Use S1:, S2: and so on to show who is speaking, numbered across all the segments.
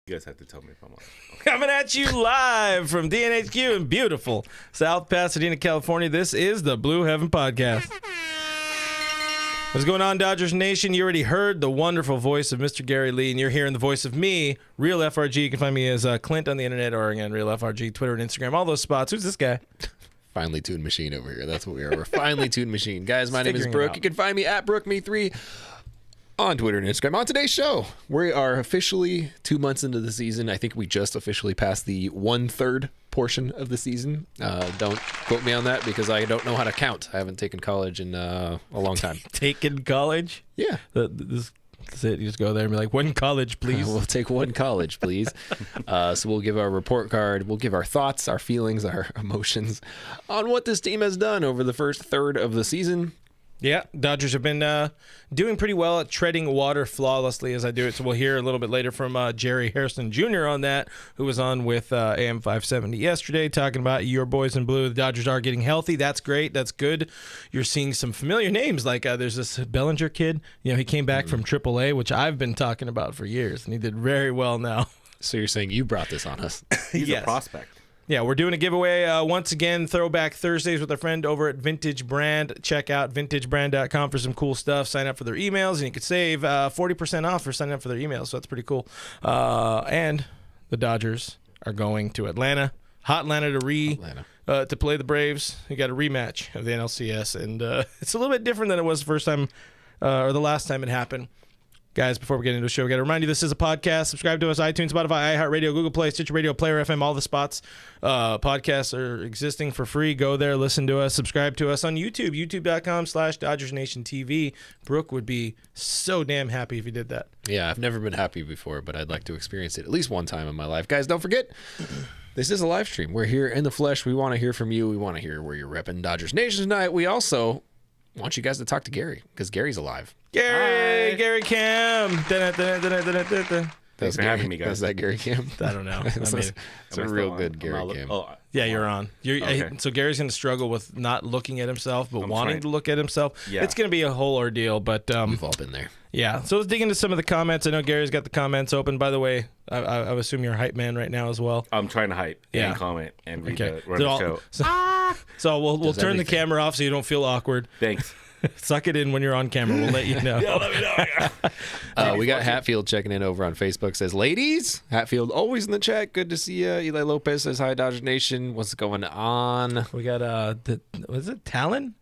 S1: You guys have to tell me if I'm on.
S2: Coming at you live from DNHQ in beautiful South Pasadena, California. This is the Blue Heaven Podcast. What's going on, Dodgers Nation? You already heard the wonderful voice of Mr. Gary Lee, and you're hearing the voice of me, Real FRG. You can find me as Clint on the internet, or again, Real FRG, Twitter and Instagram, all those spots. Who's this guy?
S3: Finely tuned machine over here. That's what we are. We're finely tuned machine. Guys, my name is Brooke. You can find me at BrookeMe3 on Twitter and Instagram. On today's show, we are officially 2 months into the season. I think we just officially passed the 1/3 portion of the season. Don't quote me on that because I don't know how to count. I haven't taken college in a long time.
S2: Taken college?
S3: Yeah.
S2: That's it. You just go there and be like, one college, please.
S3: We'll take one college, please. So we'll give our report card. We'll give our thoughts, our feelings, our emotions on what this team has done over the first third of the season.
S2: Yeah, Dodgers have been doing pretty well at treading water flawlessly as I do it. So we'll hear a little bit later from Jerry Hairston Jr. on that, who was on with AM 570 yesterday talking about your boys in blue. The Dodgers are getting healthy. That's great. That's good. You're seeing some familiar names. Like there's this Bellinger kid. You know, he came back from AAA, which I've been talking about for years, and he did very well now.
S3: So you're saying you brought this on us?
S1: He's a prospect.
S2: Yeah, we're doing a giveaway once again, Throwback Thursdays with our friend over at Vintage Brand. Check out vintagebrand.com for some cool stuff. Sign up for their emails, and you can save 40% off for signing up for their emails, so that's pretty cool. And the Dodgers are going to Atlanta, hot Atlanta to play the Braves. You got a rematch of the NLCS, and it's a little bit different than it was the first time or the last time it happened. Guys, before we get into the show, we got to remind you this is a podcast. Subscribe to us, iTunes, Spotify, iHeartRadio, Google Play, Stitcher Radio, Player FM, all the spots. Podcasts are existing for free. Go there, listen to us, subscribe to us on YouTube, youtube.com/DodgersNationTV. Brooke would be so damn happy if you did that.
S3: Yeah, I've never been happy before, but I'd like to experience it at least one time in my life. Guys, don't forget, this is a live stream. We're here in the flesh. We want to hear from you. We want to hear where you're repping Dodgers Nation tonight. We also want you guys to talk to Gary, because Gary's alive.
S2: Gary Cam.
S1: Thanks for having me, guys.
S3: Is that Gary Cam?
S2: I don't know.
S3: It's a real good Gary Cam.
S2: Yeah, you're on.
S1: Okay.
S2: So Gary's going to struggle with not looking at himself, but wanting to look at himself.
S1: Yeah.
S2: It's going to be a whole ordeal, but
S3: We've all been there.
S2: yeah. So let's dig into some of the comments. I know Gary's got the comments open. By the way, I assume you're a hype man right now as well.
S1: I'm trying to hype and comment and read the show.
S2: So we'll turn the camera off so you don't feel awkward.
S1: Thanks.
S2: Suck it in when you're on camera. We'll let you know.
S1: Yeah, let me know.
S3: We got Hatfield checking in over on Facebook. Says, ladies, Hatfield always in the chat. Good to see you. Eli Lopez says, hi, Dodger Nation. What's going on?
S2: We got, was it Talon?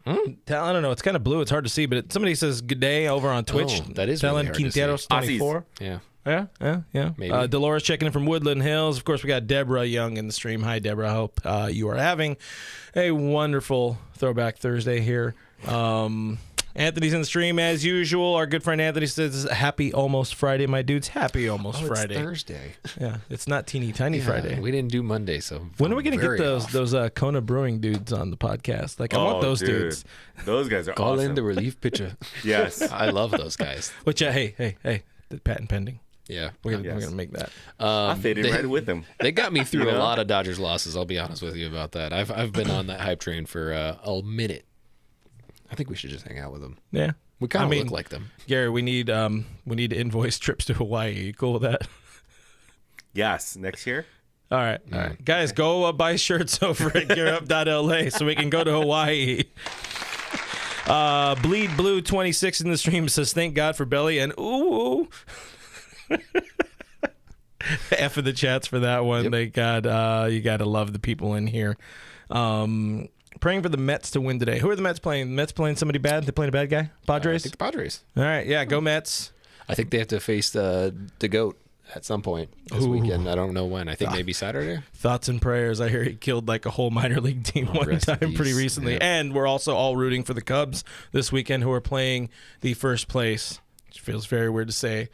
S2: Talon, I don't know. It's kind of blue. It's hard to see, but somebody says good day over on Twitch.
S3: Oh, that is
S2: Talon
S3: really hard to see.
S2: Quinteros 24.
S3: Yeah.
S2: Yeah.
S3: Maybe.
S2: Dolores checking in from Woodland Hills. Of course, we got Deborah Young in the stream. Hi, Deborah. I hope you are having a wonderful Throwback Thursday here. Anthony's in the stream as usual. Our good friend Anthony says, happy almost Friday, my dudes. Happy almost Friday.
S3: It's Thursday.
S2: Yeah, it's not teeny tiny Friday.
S3: We didn't do Monday, so
S2: when are we going to get
S3: off.
S2: those Kona Brewing dudes on the podcast? Like, I want those dudes.
S1: Those guys are
S3: Call
S1: awesome.
S3: in the relief pitcher.
S1: Yes.
S3: I love those guys.
S2: Which, hey, the patent pending.
S3: Yeah.
S2: We're gonna make that.
S1: I faded right with them.
S3: They got me through a lot of Dodgers losses. I'll be honest with you about that. I've been on that hype train for a minute. I think we should just hang out with them.
S2: Yeah.
S3: We kind of look like them.
S2: Gary, we need to invoice trips to Hawaii. You cool with that?
S1: Yes. Next year?
S2: All right. Guys, go buy shirts over at gearup.la so we can go to Hawaii. Bleed Blue 26 in the stream says, thank God for Belly and ooh. F in the chats for that one.
S3: Yep.
S2: They got you got to love the people in here. Praying for the Mets to win today. Who are the Mets playing? The Mets playing somebody bad? They playing a bad guy? Padres?
S3: I think the Padres.
S2: All right, yeah, go Mets.
S3: I think they have to face the GOAT at some point this weekend. I don't know when. I think maybe Saturday.
S2: Thoughts and prayers. I hear he killed like a whole minor league team one time pretty recently.
S3: Yeah.
S2: And we're also all rooting for the Cubs this weekend, who are playing the first place, which feels very weird to say,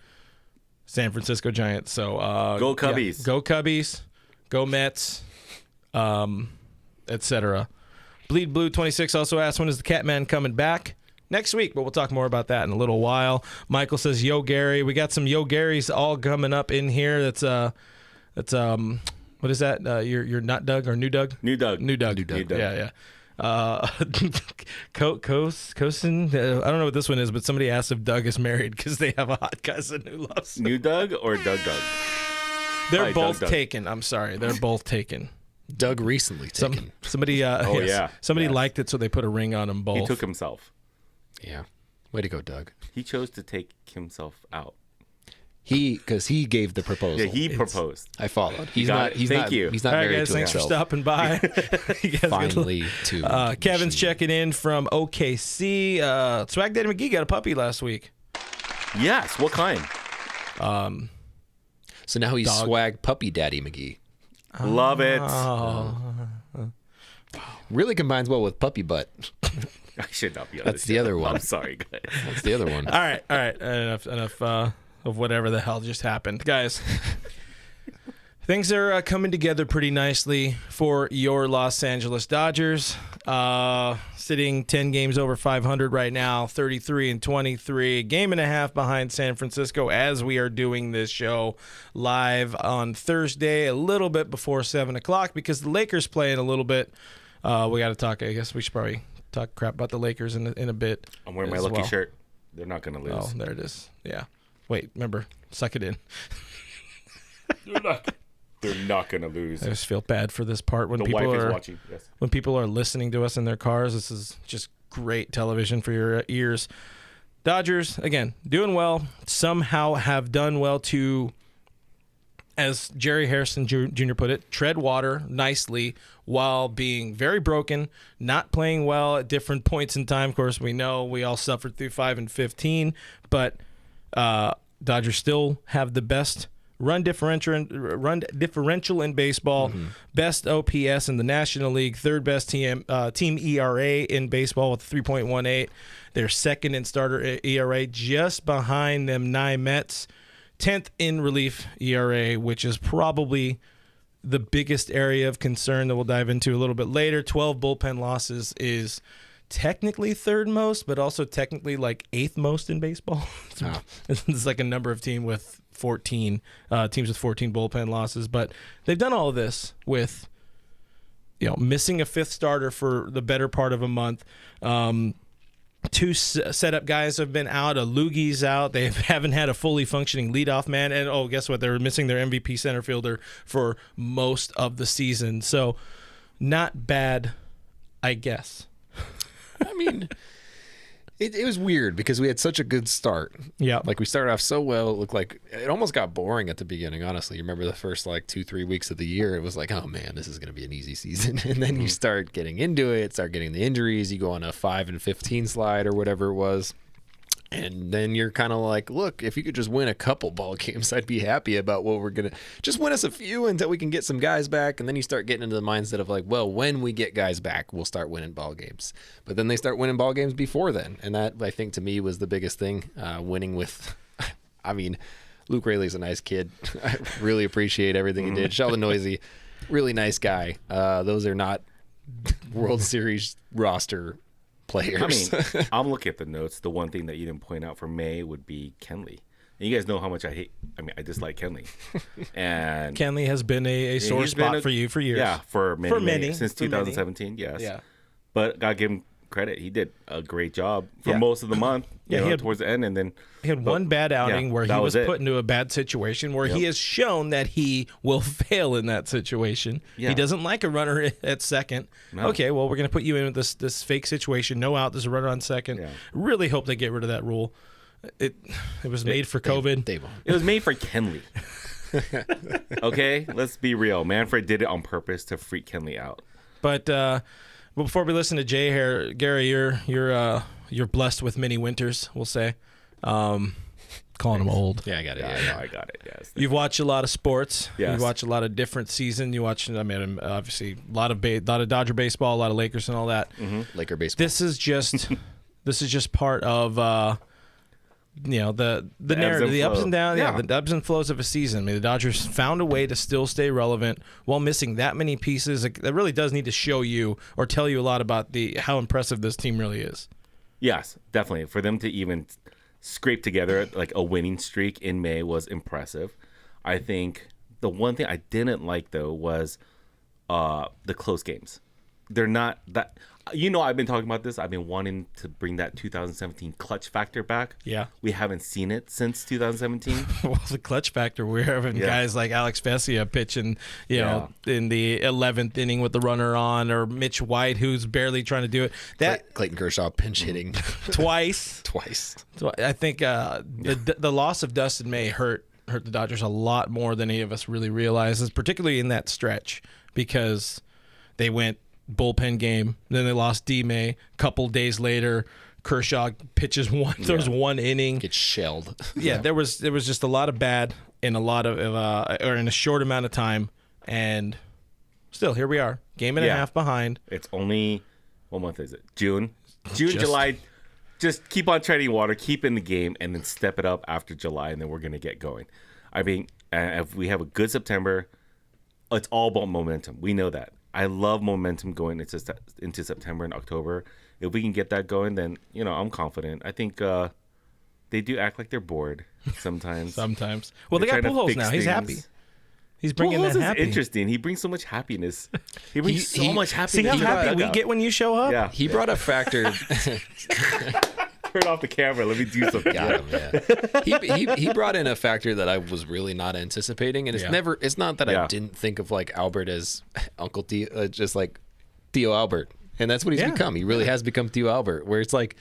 S2: San Francisco Giants. So
S1: go Cubbies.
S2: Yeah, go Cubbies. Go Mets, etc. Bleed Blue 26 also asked, when is the Catman coming back? Next week, but we'll talk more about that in a little while. Michael says, yo, Gary. We got some yo Garys all coming up in here. That's what is that? You're not Doug or New Doug?
S1: New Doug.
S2: New Doug.
S1: New Doug.
S2: Yeah. Cosin. I don't know what this one is, but somebody asked if Doug is married because they have a hot cousin who loves him.
S1: New Doug or Doug?
S2: They're
S1: Probably
S2: both
S1: Doug.
S2: taken. I'm sorry. They're both taken.
S3: Doug recently taken.
S2: Somebody
S1: yeah.
S2: Somebody
S1: Yes.
S2: liked it, so they put a ring on them both.
S1: He took himself.
S3: Yeah. Way to go, Doug.
S1: He chose to take himself out.
S3: Because he gave the proposal.
S1: Yeah, he proposed.
S3: I followed. He's
S1: got
S3: not.
S1: it.
S3: He's
S1: Thank
S3: not.
S1: you.
S3: He's not
S2: All right,
S3: married
S2: guys,
S3: to
S2: thanks for
S3: himself.
S2: stopping by. You guys
S3: Finally, to
S2: Kevin's
S3: machine.
S2: checking in from OKC. Swag Daddy McGee got a puppy last week.
S1: Yes. What kind?
S3: So now he's
S2: Dog.
S3: swag puppy daddy McGee.
S1: Love it.
S3: Really combines well with puppy butt.
S1: I should not be on
S3: That's
S1: this
S3: the
S1: show.
S3: other one.
S1: I'm sorry, guys.
S3: That's the other one.
S2: All right. Enough of whatever the hell just happened, guys. Things are coming together pretty nicely for your Los Angeles Dodgers. Sitting 10 games over 500 right now, 33-23, a game and a half behind San Francisco as we are doing this show live on Thursday, a little bit before 7 o'clock because the Lakers play in a little bit. We got to talk. I guess we should probably talk crap about the Lakers in a bit.
S1: I'm wearing my
S2: as
S1: lucky
S2: well.
S1: shirt. They're not going to lose.
S2: Oh, there it is. Yeah. Wait, remember, suck it in.
S1: They're not going to lose.
S2: I just feel bad for this part when
S1: The
S2: people
S1: wife is
S2: are
S1: watching. Yes.
S2: when people are listening to us in their cars. This is just great television for your ears. Dodgers, again, doing well. Somehow have done well to, as Jerry Hairston Jr. put it, tread water nicely while being very broken, not playing well at different points in time. Of course, we know we all suffered through 5 and 15, but Dodgers still have the best run differential in baseball, best OPS in the National League, third best team ERA in baseball with 3.18. They're second in starter ERA, just behind them nine Mets, 10th in relief ERA, which is probably the biggest area of concern that we'll dive into a little bit later. 12 bullpen losses is technically third most, but also technically like eighth most in baseball. It's like a number of teams with 14 bullpen losses, but they've done all of this with, missing a fifth starter for the better part of a month. Two setup guys have been out. A Loogie's out. They haven't had a fully functioning leadoff man. And, guess what? They were missing their MVP center fielder for most of the season. So not bad, I guess.
S3: I mean, it was weird because we had such a good start.
S2: Yeah.
S3: Like we started off so well. It looked like it almost got boring at the beginning, honestly. You remember the first 2-3 weeks of the year, it was like, oh man, this is going to be an easy season. And then you start getting into it, start getting the injuries. You go on a 5 and 15 slide or whatever it was. And then you're kind of like, look, if you could just win a couple ball games, I'd be happy about what we're going to just win us a few until we can get some guys back. And then you start getting into the mindset of like, well, when we get guys back, we'll start winning ball games. But then they start winning ball games before then. And that, I think, to me was the biggest thing, winning with, Luke Raley's a nice kid. I really appreciate everything he did. Sheldon Noisy, really nice guy. Those are not World Series roster players.
S1: I'm looking at the notes. The one thing that you didn't point out for May would be Kanely. And you guys know how much I dislike Kanely. And
S2: Kanely has been a sore spot for you for years.
S1: Yeah, for many. Since 2017, yes.
S2: Yeah.
S1: But gotta give him credit. He did a great job for most of the month. Towards the end, and then
S2: he had one bad outing where he was put into a bad situation where he has shown that he will fail in that situation.
S1: Yeah.
S2: He doesn't like a runner at second.
S1: No.
S2: Okay, well, we're going to put you in this fake situation. No out. There's a runner on second.
S1: Yeah.
S2: Really hope they get rid of that rule. It was made for COVID.
S3: They won't.
S1: it was made for Kanely. Okay, let's be real. Manfred did it on purpose to freak Kanely out.
S2: But before we listen to Jay here, Gary, you're blessed with many winters, we'll say. Calling him old.
S3: Yeah, I got it.
S1: Yeah, I got it. Yes.
S2: You've watched a lot of sports.
S1: Yes.
S2: You watch a lot of different seasons. You watch, obviously, a lot of Dodger baseball, a lot of Lakers and all that.
S3: Laker baseball.
S2: This is just part of the narrative, the ups and downs, the ebbs and flows of a season. The Dodgers found a way to still stay relevant while missing that many pieces. That really does need to show you or tell you a lot about how impressive this team really is.
S1: Yes, definitely. For them to even scrape together like a winning streak in May was impressive. I think the one thing I didn't like though was the close games. they're not that. I've been talking about this. I've been wanting to bring that 2017 clutch factor back.
S2: Yeah.
S1: We haven't seen it since 2017.
S2: Well, the clutch factor, we're having guys like Alex Vesia pitching, in the 11th inning with the runner on, or Mitch White, who's barely trying to do it. That
S3: Clayton Kershaw pinch hitting
S2: twice. I think the loss of Dustin May hurt the Dodgers a lot more than any of us really realizes, particularly in that stretch, because they went bullpen game, then they lost D-May. A couple days later, Kershaw pitches throws one inning,
S3: gets shelled.
S2: There was just a lot of bad in a lot of or in a short amount of time, and still here we are, game and a half behind.
S1: It's only, what month is it? June, July. Just keep on treading water, keep in the game, and then step it up after July, and then we're gonna get going. I mean, if we have a good September, it's all about momentum. We know that. I love momentum going into September and October. If we can get that going, then I'm confident. I think they do act like they're bored sometimes.
S2: Well, they got Pujols now. He's happy. He's bringing
S1: Pujols
S2: that happy.
S1: Is interesting. He brings so much happiness. He brings so much happiness.
S2: See how happy we get when you show up?
S1: Yeah.
S3: He brought a factor.
S1: Turn off the camera. Let me do something.
S3: Got him, yeah. He brought in a factor that I was really not anticipating, and it's not that I didn't think of like Albert as Uncle Theo, just like Theo Albert, and that's what he's become. He really has become Theo Albert, where it's like,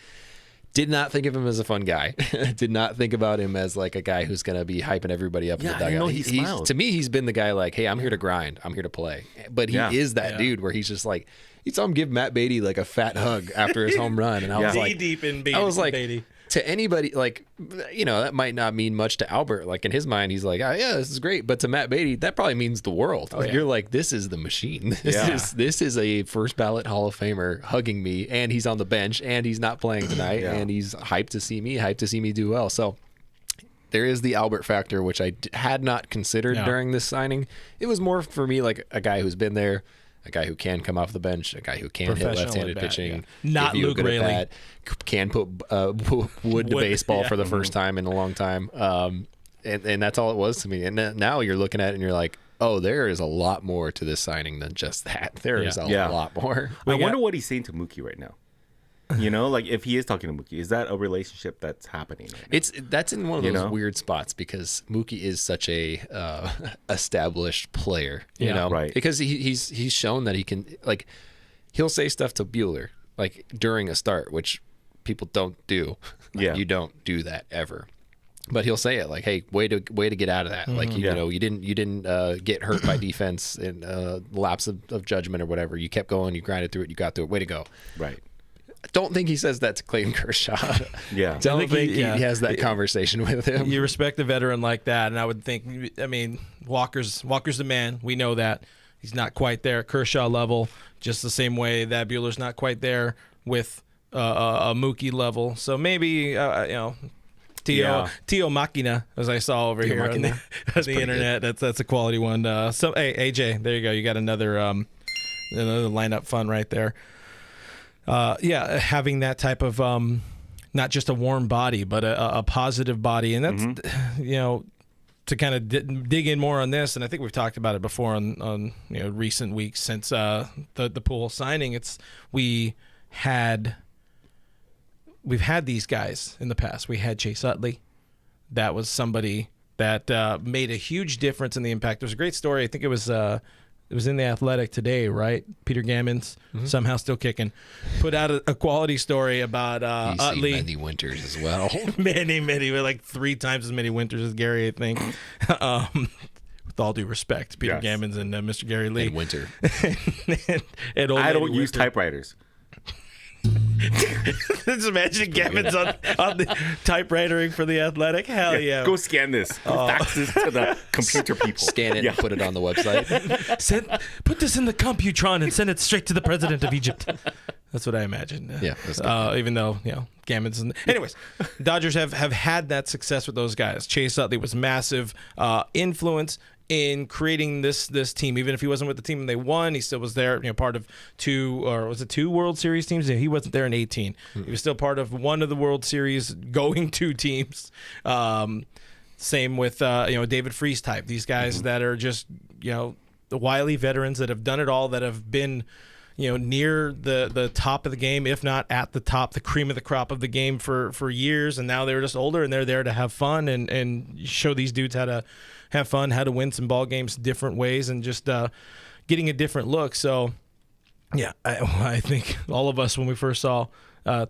S3: did not think of him as a fun guy. Did not think about him as like a guy who's gonna be hyping everybody up in the dugout.
S1: I know he smiles.
S3: To me, he's been the guy like, hey, I'm here to grind, I'm here to play, but he is that dude where he's just like. You saw him give Matt Beatty like a fat hug after his home run, and I was like,
S2: deep in Beatty.
S3: I was like,
S2: Beatty.
S3: To anybody, like, that might not mean much to Albert. Like in his mind, he's like, oh yeah, this is great. But to Matt Beatty, that probably means the world. You're like, this is the machine. This is a first ballot Hall of Famer hugging me, and he's on the bench, and he's not playing tonight, and he's hyped to see me do well. So. There is the Albert factor, which I had not considered during this signing. It was more for me like a guy who's been there, a guy who can come off the bench, a guy who can hit left-handed pitching,
S2: not Luke Rayleigh,
S3: can put wood to baseball for the first time in a long time, and that's all it was to me. And now you're looking at it and you're like, oh, there is a lot more to this signing than just that. There is a lot more.
S1: I wonder what he's saying to Mookie right now. Like if he is talking to Mookie, is that a relationship that's happening right now?
S3: That's in one of those weird spots because Mookie is such a established player, you know,
S1: right?
S3: Because he's shown that he can, like, he'll say stuff to Buehler like during a start, which people don't do. You don't do that ever. But he'll say it like, "Hey, way to get out of that! Like you didn't get hurt by defense in lapse of judgment or whatever. You kept going, you grinded through it, you got through it. Way to go!" Right. I don't think he says that to Clayton Kershaw. Don't think he has that conversation with him.
S2: You respect a veteran like that, and I would think, I mean, Walker's the man. We know that. He's not quite there at Kershaw level, just the same way that Buehler's not quite there with a Mookie level. So maybe, Tio Machina, as I saw over here on the internet. That's a quality one. So, hey, AJ, there you go. You got another lineup fun right there. Having that type of not just a warm body, but a positive body, and that's to kind of dig in more on this. And I think we've talked about it before on recent weeks since the Pujols signing. We've had these guys in the past. We had Chase Utley. That was somebody that made a huge difference in the impact. There's a great story. I think it was in the Athletic today, right? Peter Gammons, somehow still kicking, put out a quality story about Utley.
S3: Many winters as well.
S2: many, like 3 times as many winters as Gary, I think. With all due respect, Peter Gammons and Mr. Gary Lee.
S3: And winter.
S2: and
S1: I don't use typewriters.
S2: Just imagine Gammons on the typewritering for the Athletic. Hell yeah.
S1: Go scan this. Go fax this to the computer people.
S3: Scan it and put it on the website.
S2: Put this in the Computron and send it straight to the president of Egypt. That's what I imagine. Even though, Gammons. Anyways, Dodgers have had that success with those guys. Chase Utley was massive influence in creating this team. Even if he wasn't with the team and they won, he still was there, part of 2 World Series teams? He wasn't there in 18. He was still part of one of the World Series going 2 teams. Same with David Freese type. These guys that are just the wily veterans that have done it all, that have been near the top of the game, if not at the top, the cream of the crop of the game for years, and now they're just older and they're there to have fun and show these dudes how to have fun, how to win some ball games different ways, and just getting a different look. So, yeah, I think all of us, when we first saw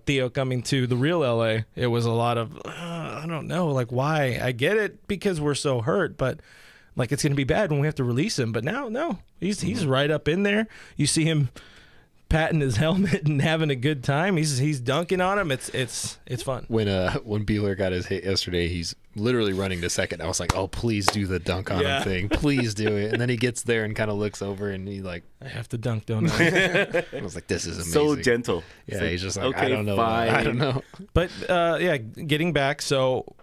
S2: Theo coming to the real LA, it was a lot of, I don't know, like, why? I get it because we're so hurt, but like, it's going to be bad when we have to release him. But now, no, he's right up in there. You see him patting his helmet and having a good time. He's dunking on him. It's fun.
S3: When Beeler got his hit yesterday, he's literally running to second. I was like, oh, please do the dunk on him thing. Please do it. And then he gets there and kind of looks over and he like,
S2: I have to dunk, don't I?
S3: I was like, this is amazing.
S1: So gentle.
S3: Yeah,
S1: like,
S3: he's just like,
S1: okay,
S3: I don't know.
S1: fine.
S3: I don't know.
S2: But getting back, so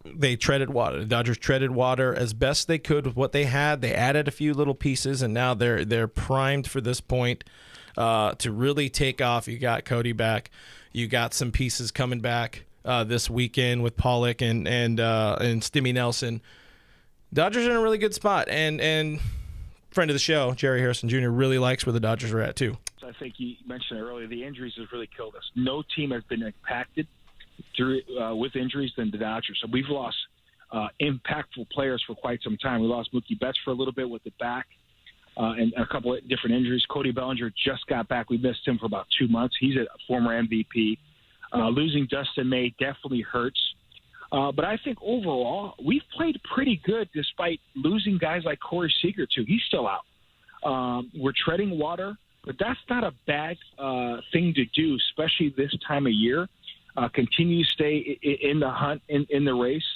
S2: they treaded water. The Dodgers treaded water as best they could with what they had. They added a few little pieces, and now they're primed for this point to really take off. You got Cody back. You got some pieces coming back this weekend with Pollock and Stimmy Nelson. Dodgers are in a really good spot, and friend of the show, Jerry Hairston Jr., really likes where the Dodgers are at too.
S4: I think you mentioned earlier, the injuries have really killed us. No team has been impacted with injuries than the Dodgers. So we've lost impactful players for quite some time. We lost Mookie Betts for a little bit with the back and a couple of different injuries. Cody Bellinger just got back. We missed him for about 2 months. He's a former MVP. Losing Dustin May definitely hurts. But I think overall, we've played pretty good despite losing guys like Corey Seager, too. He's still out. We're treading water, but that's not a bad thing to do, especially this time of year. Continue to stay in the hunt, in the race.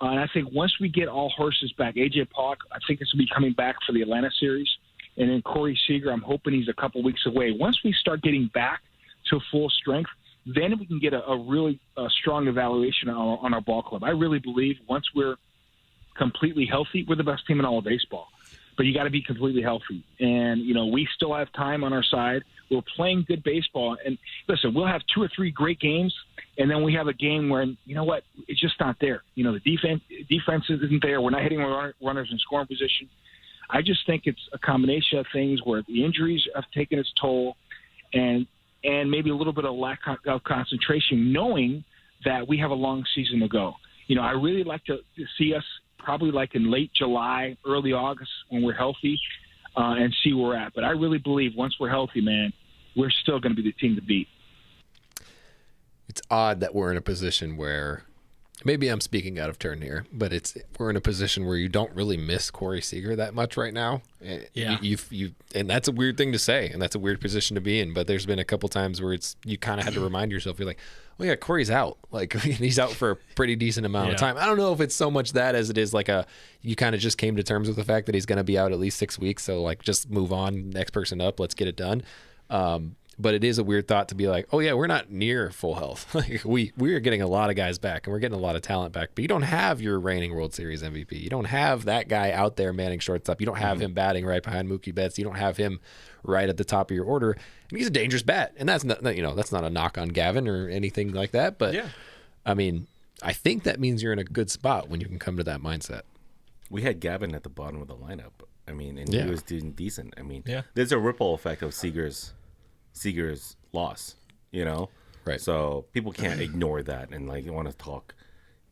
S4: And I think once we get all horses back, A.J. Pollock, I think it's going to be coming back for the Atlanta series. And then Corey Seager, I'm hoping he's a couple weeks away. Once we start getting back to full strength, then we can get a really strong evaluation on our ball club. I really believe once we're completely healthy, we're the best team in all of baseball. But you got to be completely healthy. And, we still have time on our side. We're playing good baseball. And listen, we'll have 2 or 3 great games, and then we have a game where, you know what, it's just not there. The defense isn't there. We're not hitting runners in scoring position. I just think it's a combination of things where the injuries have taken its toll and maybe a little bit of lack of concentration, knowing that we have a long season to go. I really like to see us probably like in late July, early August when we're healthy and see where we're at. But I really believe once we're healthy, man, we're still going to be the team to beat.
S3: It's odd that we're in a position where maybe I'm speaking out of turn here, but we're in a position where you don't really miss Corey Seager that much right now.
S2: Yeah.
S3: And that's a weird thing to say, and that's a weird position to be in. But there's been a couple times where you kind of had to remind yourself, you're like, oh yeah, Corey's out. Like he's out for a pretty decent amount of time. I don't know if it's so much that as it is like you kind of just came to terms with the fact that he's going to be out at least 6 weeks. So like just move on, next person up, let's get it done. But it is a weird thought to be like, oh yeah, we're not near full health. Like we are getting a lot of guys back and we're getting a lot of talent back, but you don't have your reigning World Series MVP. You don't have that guy out there manning shortstop. You don't have him batting right behind Mookie Betts. You don't have him right at the top of your order. And he's a dangerous bat. And that's not a knock on Gavin or anything like that. But yeah. I mean, I think that means you're in a good spot when you can come to that mindset.
S1: We had Gavin at the bottom of the lineup. I mean, and he was doing decent. I mean, there's a ripple effect of Seager's loss, Right. So people can't ignore that and want to talk.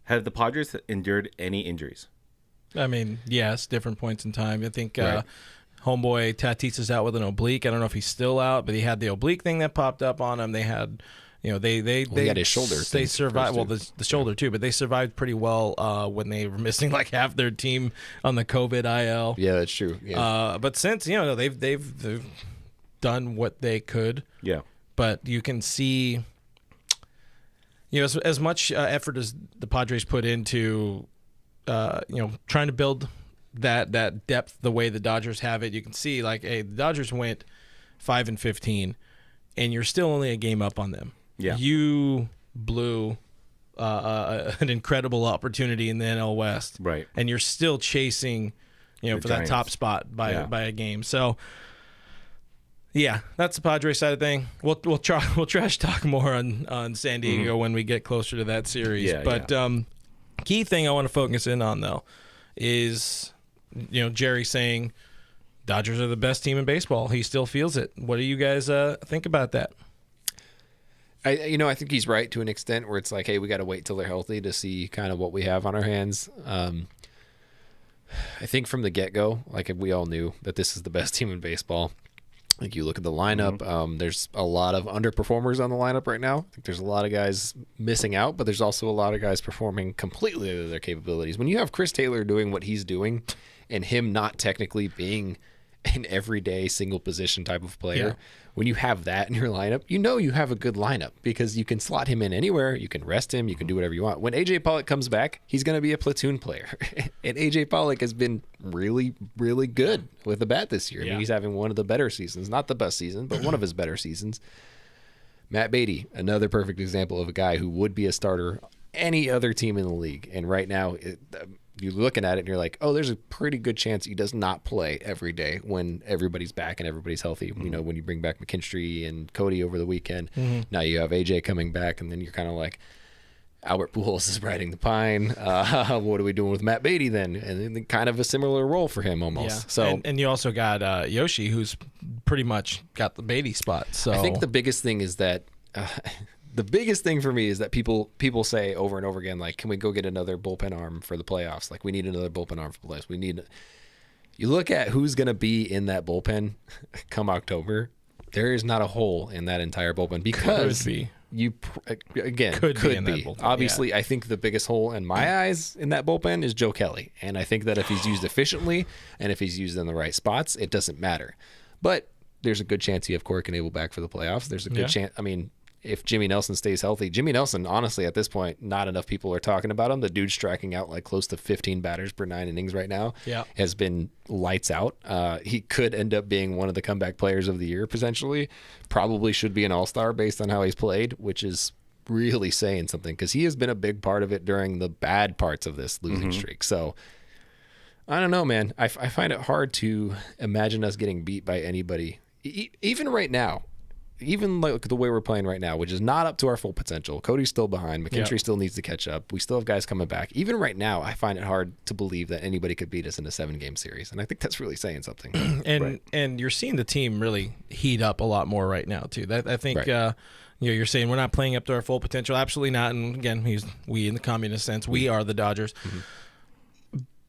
S1: Have the Padres endured any injuries?
S2: I mean, yes, different points in time. I think homeboy Tatis is out with an oblique. I don't know if he's still out, but he had the oblique thing that popped up on him. They had, he had
S3: his shoulder.
S2: They survived. Well, the shoulder too, but they survived pretty well when they were missing like half their team on the COVID IL.
S3: Yeah, that's true. Yeah.
S2: But since they've done what they could.
S1: Yeah.
S2: But you can see, as much effort as the Padres put into, trying to build that depth the way the Dodgers have it. You can see the Dodgers went 5-15, and you're still only a game up on them.
S1: Yeah.
S2: You blew an incredible opportunity in the NL West.
S1: Right.
S2: And you're still chasing, for
S1: Giants.
S2: that top spot by a game. So. Yeah, that's the Padres side of thing. We'll trash talk more on San Diego when we get closer to that series.
S1: Yeah,
S2: but key thing I want to focus in on though is Jerry saying Dodgers are the best team in baseball. He still feels it. What do you guys think about that?
S3: I think he's right to an extent where it's like, hey, we got to wait till they're healthy to see kind of what we have on our hands. I think from the get-go, like we all knew that this is the best team in baseball. Like you look at the lineup, there's a lot of underperformers on the lineup right now. I think there's a lot of guys missing out, but there's also a lot of guys performing completely out of their capabilities. When you have Chris Taylor doing what he's doing and him not technically being an everyday single position type of player, when you have that in your lineup, you have a good lineup because you can slot him in anywhere. You can rest him. You can do whatever you want. When AJ Pollock comes back, he's going to be a platoon player. And AJ Pollock has been really, really good with the bat this year. I mean, he's having one of the better seasons, not the best season, but one of his better seasons. Matt Beatty, another perfect example of a guy who would be a starter any other team in the league. And right now, you're looking at it and you're like, oh, there's a pretty good chance he does not play every day when everybody's back and everybody's healthy. You know, when you bring back McKinstry and Cody over the weekend, now you have AJ coming back, and then you're kind of like, Albert Pujols is riding the pine. What are we doing with Matt Beatty then? And then kind of a similar role for him almost.
S2: Yeah.
S3: So
S2: and you also got Yoshi, who's pretty much got the Beatty spot. So
S3: I think the biggest thing is that the biggest thing for me is that people say over and over again, like, can we go get another bullpen arm for the playoffs? Like, we need another bullpen arm for the playoffs. You look at who's going to be in that bullpen come October. There is not a hole in that entire bullpen because could be. Obviously, I think the biggest hole in my eyes in that bullpen is Joe Kelly. And I think that if he's used efficiently and if he's used in the right spots, it doesn't matter. But there's a good chance you have Corey Knebel back for the playoffs. There's a good chance. I mean, if Jimmy Nelson stays healthy, Jimmy Nelson, honestly, at this point, not enough people are talking about him. The dude's striking out like close to 15 batters per 9 innings right now. Yeah. Has been lights out. He could end up being one of the comeback players of the year, potentially. Probably should be an all-star based on how he's played, which is really saying something because he has been a big part of it during the bad parts of this losing streak. So, I don't know, man. I find it hard to imagine us getting beat by anybody. Even right now. Even like the way we're playing right now, which is not up to our full potential. Cody's still behind. McKinstry still needs to catch up. We still have guys coming back. Even right now, I find it hard to believe that anybody could beat us in a 7-game series. And I think that's really saying something.
S2: And you're seeing the team really heat up a lot more right now, too. I think you're saying we're not playing up to our full potential. Absolutely not. And again, we in the communist sense, we are the Dodgers.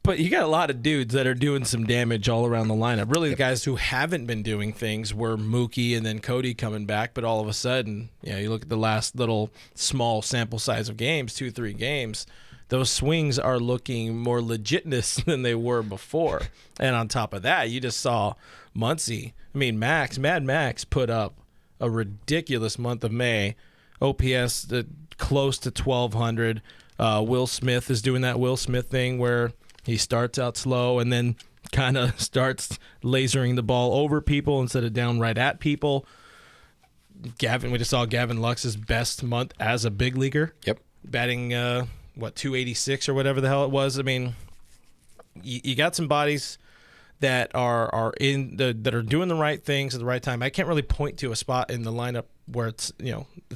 S2: But you got a lot of dudes that are doing some damage all around the lineup. Really, the guys who haven't been doing things were Mookie and then Cody coming back. But all of a sudden, you look at the last little small sample size of games, 2-3 games, those swings are looking more legitness than they were before. And on top of that, you just saw Muncy. I mean, Mad Max put up a ridiculous month of May. OPS close to 1,200. Will Smith is doing that Will Smith thing where he starts out slow and then kind of starts lasering the ball over people instead of down right at people. We just saw Gavin Lux's best month as a big leaguer. Yep. Batting, 286 or whatever the hell it was. I mean, you got some bodies that are that are doing the right things at the right time. I can't really point to a spot in the lineup where it's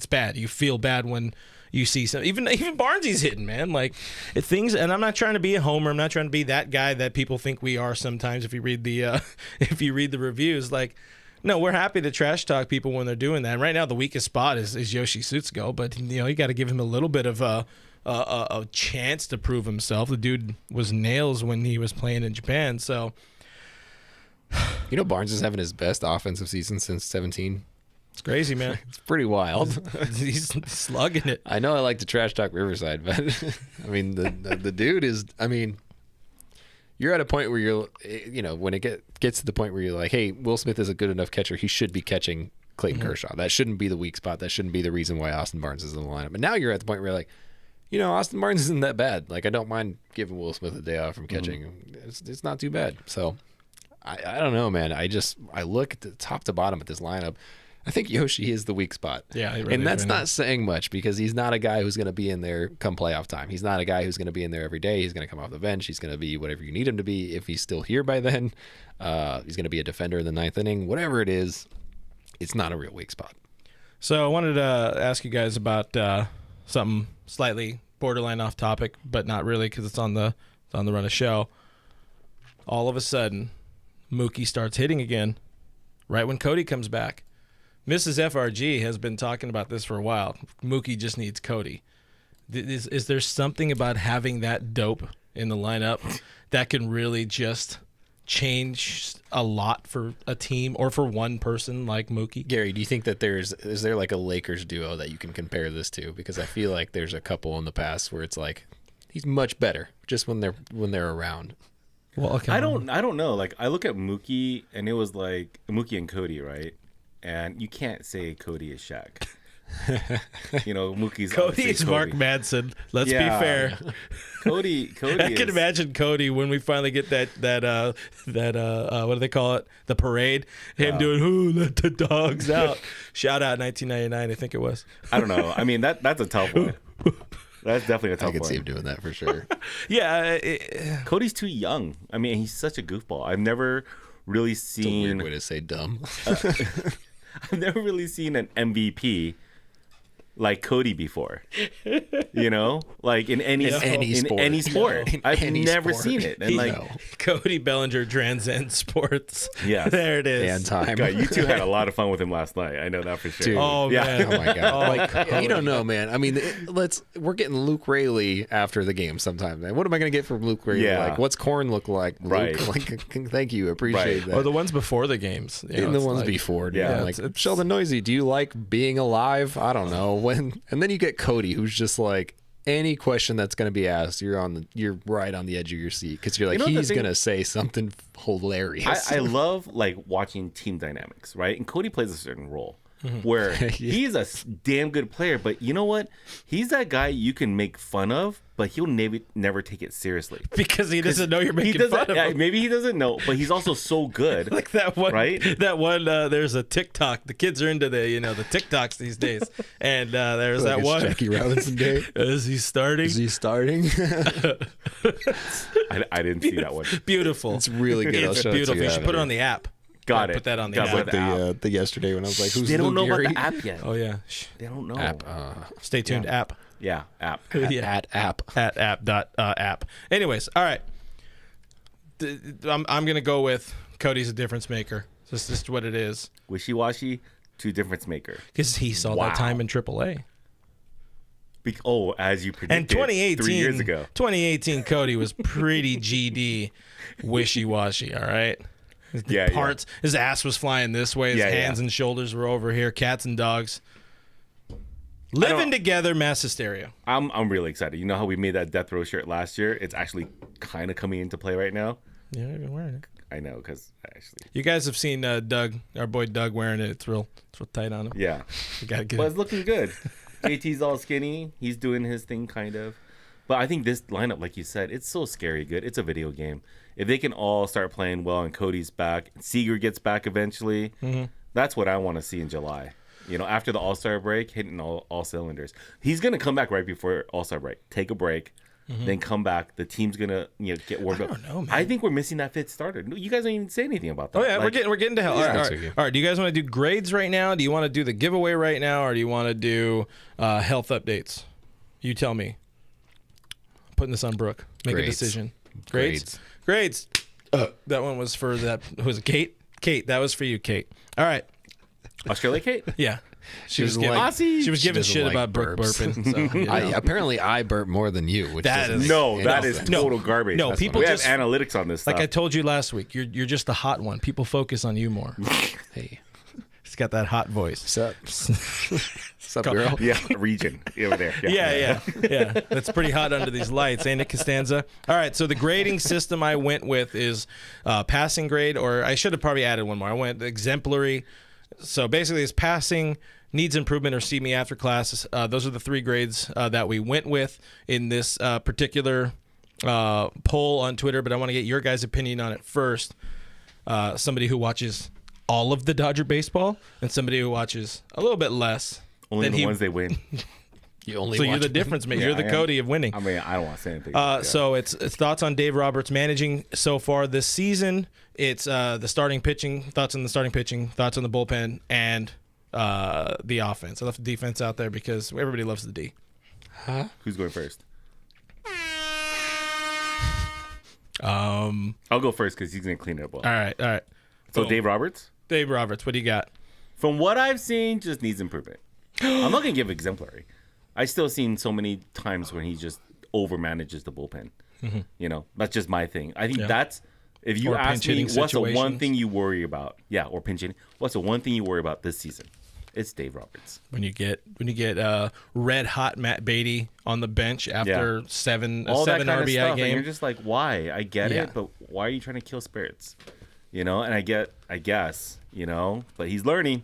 S2: bad. You feel bad when you see some, even Barnesy's hitting, man. Like things, and I'm not trying to be a homer. I'm not trying to be that guy that people think we are sometimes. If you read the reviews, like, no, we're happy to trash talk people when they're doing that. And right now, the weakest spot is Yoshi Tsutsugo, but you got to give him a little bit of a chance to prove himself. The dude was nails when he was playing in Japan. So,
S3: Barnes is having his best offensive season since 2017.
S2: It's crazy, man.
S3: It's pretty wild.
S2: He's slugging it.
S3: I know I like to trash talk Riverside, but I mean, the dude is, I mean, you're at a point where you're, when it gets to the point where you're like, hey, Will Smith is a good enough catcher. He should be catching Clayton Kershaw. That shouldn't be the weak spot. That shouldn't be the reason why Austin Barnes is in the lineup. But now you're at the point where you're like, Austin Barnes isn't that bad. Like, I don't mind giving Will Smith a day off from catching. It's not too bad. So, I don't know, man. I look at the top to bottom at this lineup. I think Yoshi is the weak spot. Yeah, really, and that's not saying much because he's not a guy who's going to be in there come playoff time. He's not a guy who's going to be in there every day. He's going to come off the bench. He's going to be whatever you need him to be. If he's still here by then, he's going to be a defender in the 9th inning. Whatever it is, it's not a real weak spot.
S2: So I wanted to ask you guys about something slightly borderline off topic, but not really because it's on the run of show. All of a sudden, Mookie starts hitting again, right when Cody comes back. Mrs. FRG has been talking about this for a while. Mookie just needs Cody. Is there something about having that dope in the lineup that can really just change a lot for a team or for one person like Mookie?
S3: Gary, do you think that is there like a Lakers duo that you can compare this to? Because I feel like there's a couple in the past where it's like he's much better just when they're around.
S2: Well, okay.
S1: I don't know. Like I look at Mookie and it was like Mookie and Cody, right? And you can't say Cody is Shaq. Mookie's
S2: Cody is
S1: Cody.
S2: Mark Madsen. Let's be fair.
S1: Cody.
S2: I can imagine Cody when we finally get that what do they call it? The parade. Him doing "Who let the dogs out?" Shout out 1999, I think it was.
S1: I don't know. I mean that's a tough one. That's definitely a tough one.
S3: I can see him doing that for sure.
S2: Yeah.
S1: Cody's too young. I mean, he's such a goofball. I've never really seen.
S3: It's a weird way to say dumb.
S1: I've never really seen an MVP like Cody before. Like in any sport. I've never seen it. And
S2: Cody Bellinger transcends sports.
S1: Yeah,
S2: there it is.
S3: And time.
S1: God, you two had a lot of fun with him last night. I know that for sure.
S3: Dude.
S2: Oh man.
S3: Oh my god. You don't know, man. I mean, we're getting Luke Rayleigh after the game sometimes, man. What am I going to get from Luke Rayleigh?
S1: Yeah.
S3: Like, what's corn look like? Luke?
S1: Right.
S3: Like, thank you. Appreciate that.
S2: Or the ones before the games.
S3: And the ones before. Dude.
S1: Yeah.
S3: Like, Sheldon Noisy, do you like being alive? I don't know. And then you get Cody, who's just like, any question that's going to be asked, you're right on the edge of your seat because you're like, he's going to say something hilarious.
S1: I love like watching team dynamics, right? And Cody plays a certain role where he's a damn good player, but you know what? He's that guy you can make fun of, but he'll never take it seriously
S2: because he doesn't know you're making fun of him.
S1: Maybe he doesn't know, but he's also so good.
S2: Like that one,
S1: right?
S2: That one. There's a TikTok. The kids are into the TikToks these days, and there's
S3: like
S2: that one.
S3: Jackie Robinson Day.
S2: Is he starting?
S3: Is he starting?
S1: I didn't see that one.
S2: Beautiful.
S3: It's really good.
S2: It's beautiful. You should put it on the app.
S1: Got it.
S2: Put that on the
S1: Got
S2: app.
S3: The yesterday when I was like, who's
S1: they don't
S3: Luke
S1: know
S3: Gary?
S1: about the app yet.
S2: Oh yeah.
S1: They don't know.
S3: App.
S2: Stay tuned. App.
S1: Yeah, app.
S3: At app.
S2: At app. Anyways, all right. I'm gonna go with Cody's a difference maker. This is what it is.
S1: Wishy-washy to difference maker.
S2: Because he saw that time in AAA.
S1: As you predicted.
S2: And 2018,
S1: 3 years ago.
S2: 2018, Cody was pretty GD, wishy-washy. All right.
S1: Parts.
S2: His ass was flying this way. His hands and shoulders were over here. Cats and dogs. Living together, mass hysteria.
S1: I'm really excited. You know how we made that death row shirt last year? It's actually kind of coming into play right now.
S2: Yeah, I've been wearing it.
S1: I know, because actually.
S2: You guys have seen Doug, our boy Doug, wearing it. It's real tight on him.
S1: Yeah.
S2: You gotta get
S1: but
S2: it.
S1: It's looking good. JT's all skinny. He's doing his thing, kind of. But I think this lineup, like you said, it's so scary good. It's a video game. If they can all start playing well and Cody's back, Seager gets back eventually, that's what I want to see in July. After the All-Star break, hitting all cylinders. He's going to come back right before All-Star break. Take a break, then come back. The team's going to get warmed up.
S2: I don't know, man.
S1: I think we're missing that fifth starter. You guys don't even say anything about that.
S2: Oh, yeah, we're getting to hell.
S3: Yeah.
S2: All right. Do you guys want to do grades right now? Do you want to do the giveaway right now? Or do you want to do health updates? You tell me. I'm putting this on Brooke. Make a decision. Grades. That one was for that. Was it Kate? Kate, that was for you, Kate. All right.
S1: Australia Kate?
S2: Yeah. She was
S1: Aussie.
S2: She was giving
S3: doesn't
S2: shit
S3: like
S2: about Brooke burping. So,
S3: Apparently, I burp more than you. Which
S2: That
S3: doesn't
S2: is-
S3: make
S1: That
S3: any
S1: is
S3: sense.
S1: total garbage.
S2: No, people
S1: we
S2: just-
S1: have analytics on this stuff.
S2: like I told you last week, you're just the hot one. People focus on you more.
S3: Hey,
S2: He's got that hot voice.
S3: what's up, girl?
S1: yeah, region over there.
S2: Yeah. That's pretty hot under these lights, ain't it, Costanza? All right, so the grading system I went with is passing grade, or I should have probably added one more. I went exemplary. So basically it's passing, needs improvement, or see me after class. Those are the three grades that we went with in this particular poll on Twitter, but I want to get your guys' opinion on it first. Somebody who watches all of the Dodger baseball and somebody who watches a little bit less.
S1: Only the ones they win.
S2: You're the difference maker. You're the Cody of winning.
S1: I mean, I don't want to say anything.
S2: So it's thoughts on Dave Roberts managing so far this season. It's the starting pitching, thoughts on the starting pitching, thoughts on the bullpen, and the offense. I left the defense out there because everybody loves the D.
S1: Who's going first? I'll go first because he's going to clean it up well.
S2: All right.
S1: So
S2: Boom.
S1: Dave Roberts?
S2: Dave Roberts, what do you got?
S1: From what I've seen, just needs improvement. I'm not going to give exemplary. I still seen so many times when he just overmanages the bullpen. Mm-hmm. You know, that's just my thing. I think that's, if you ask me, what's the one thing you worry about? Yeah, or pinch hitting. What's the one thing you worry about this season? It's Dave Roberts.
S2: When you get red hot Matt Beatty on the bench after seven RBI
S1: game,
S2: game,
S1: you're just like, why? I get it, but why are you trying to kill spirits? You know, and I guess, you know, but he's learning,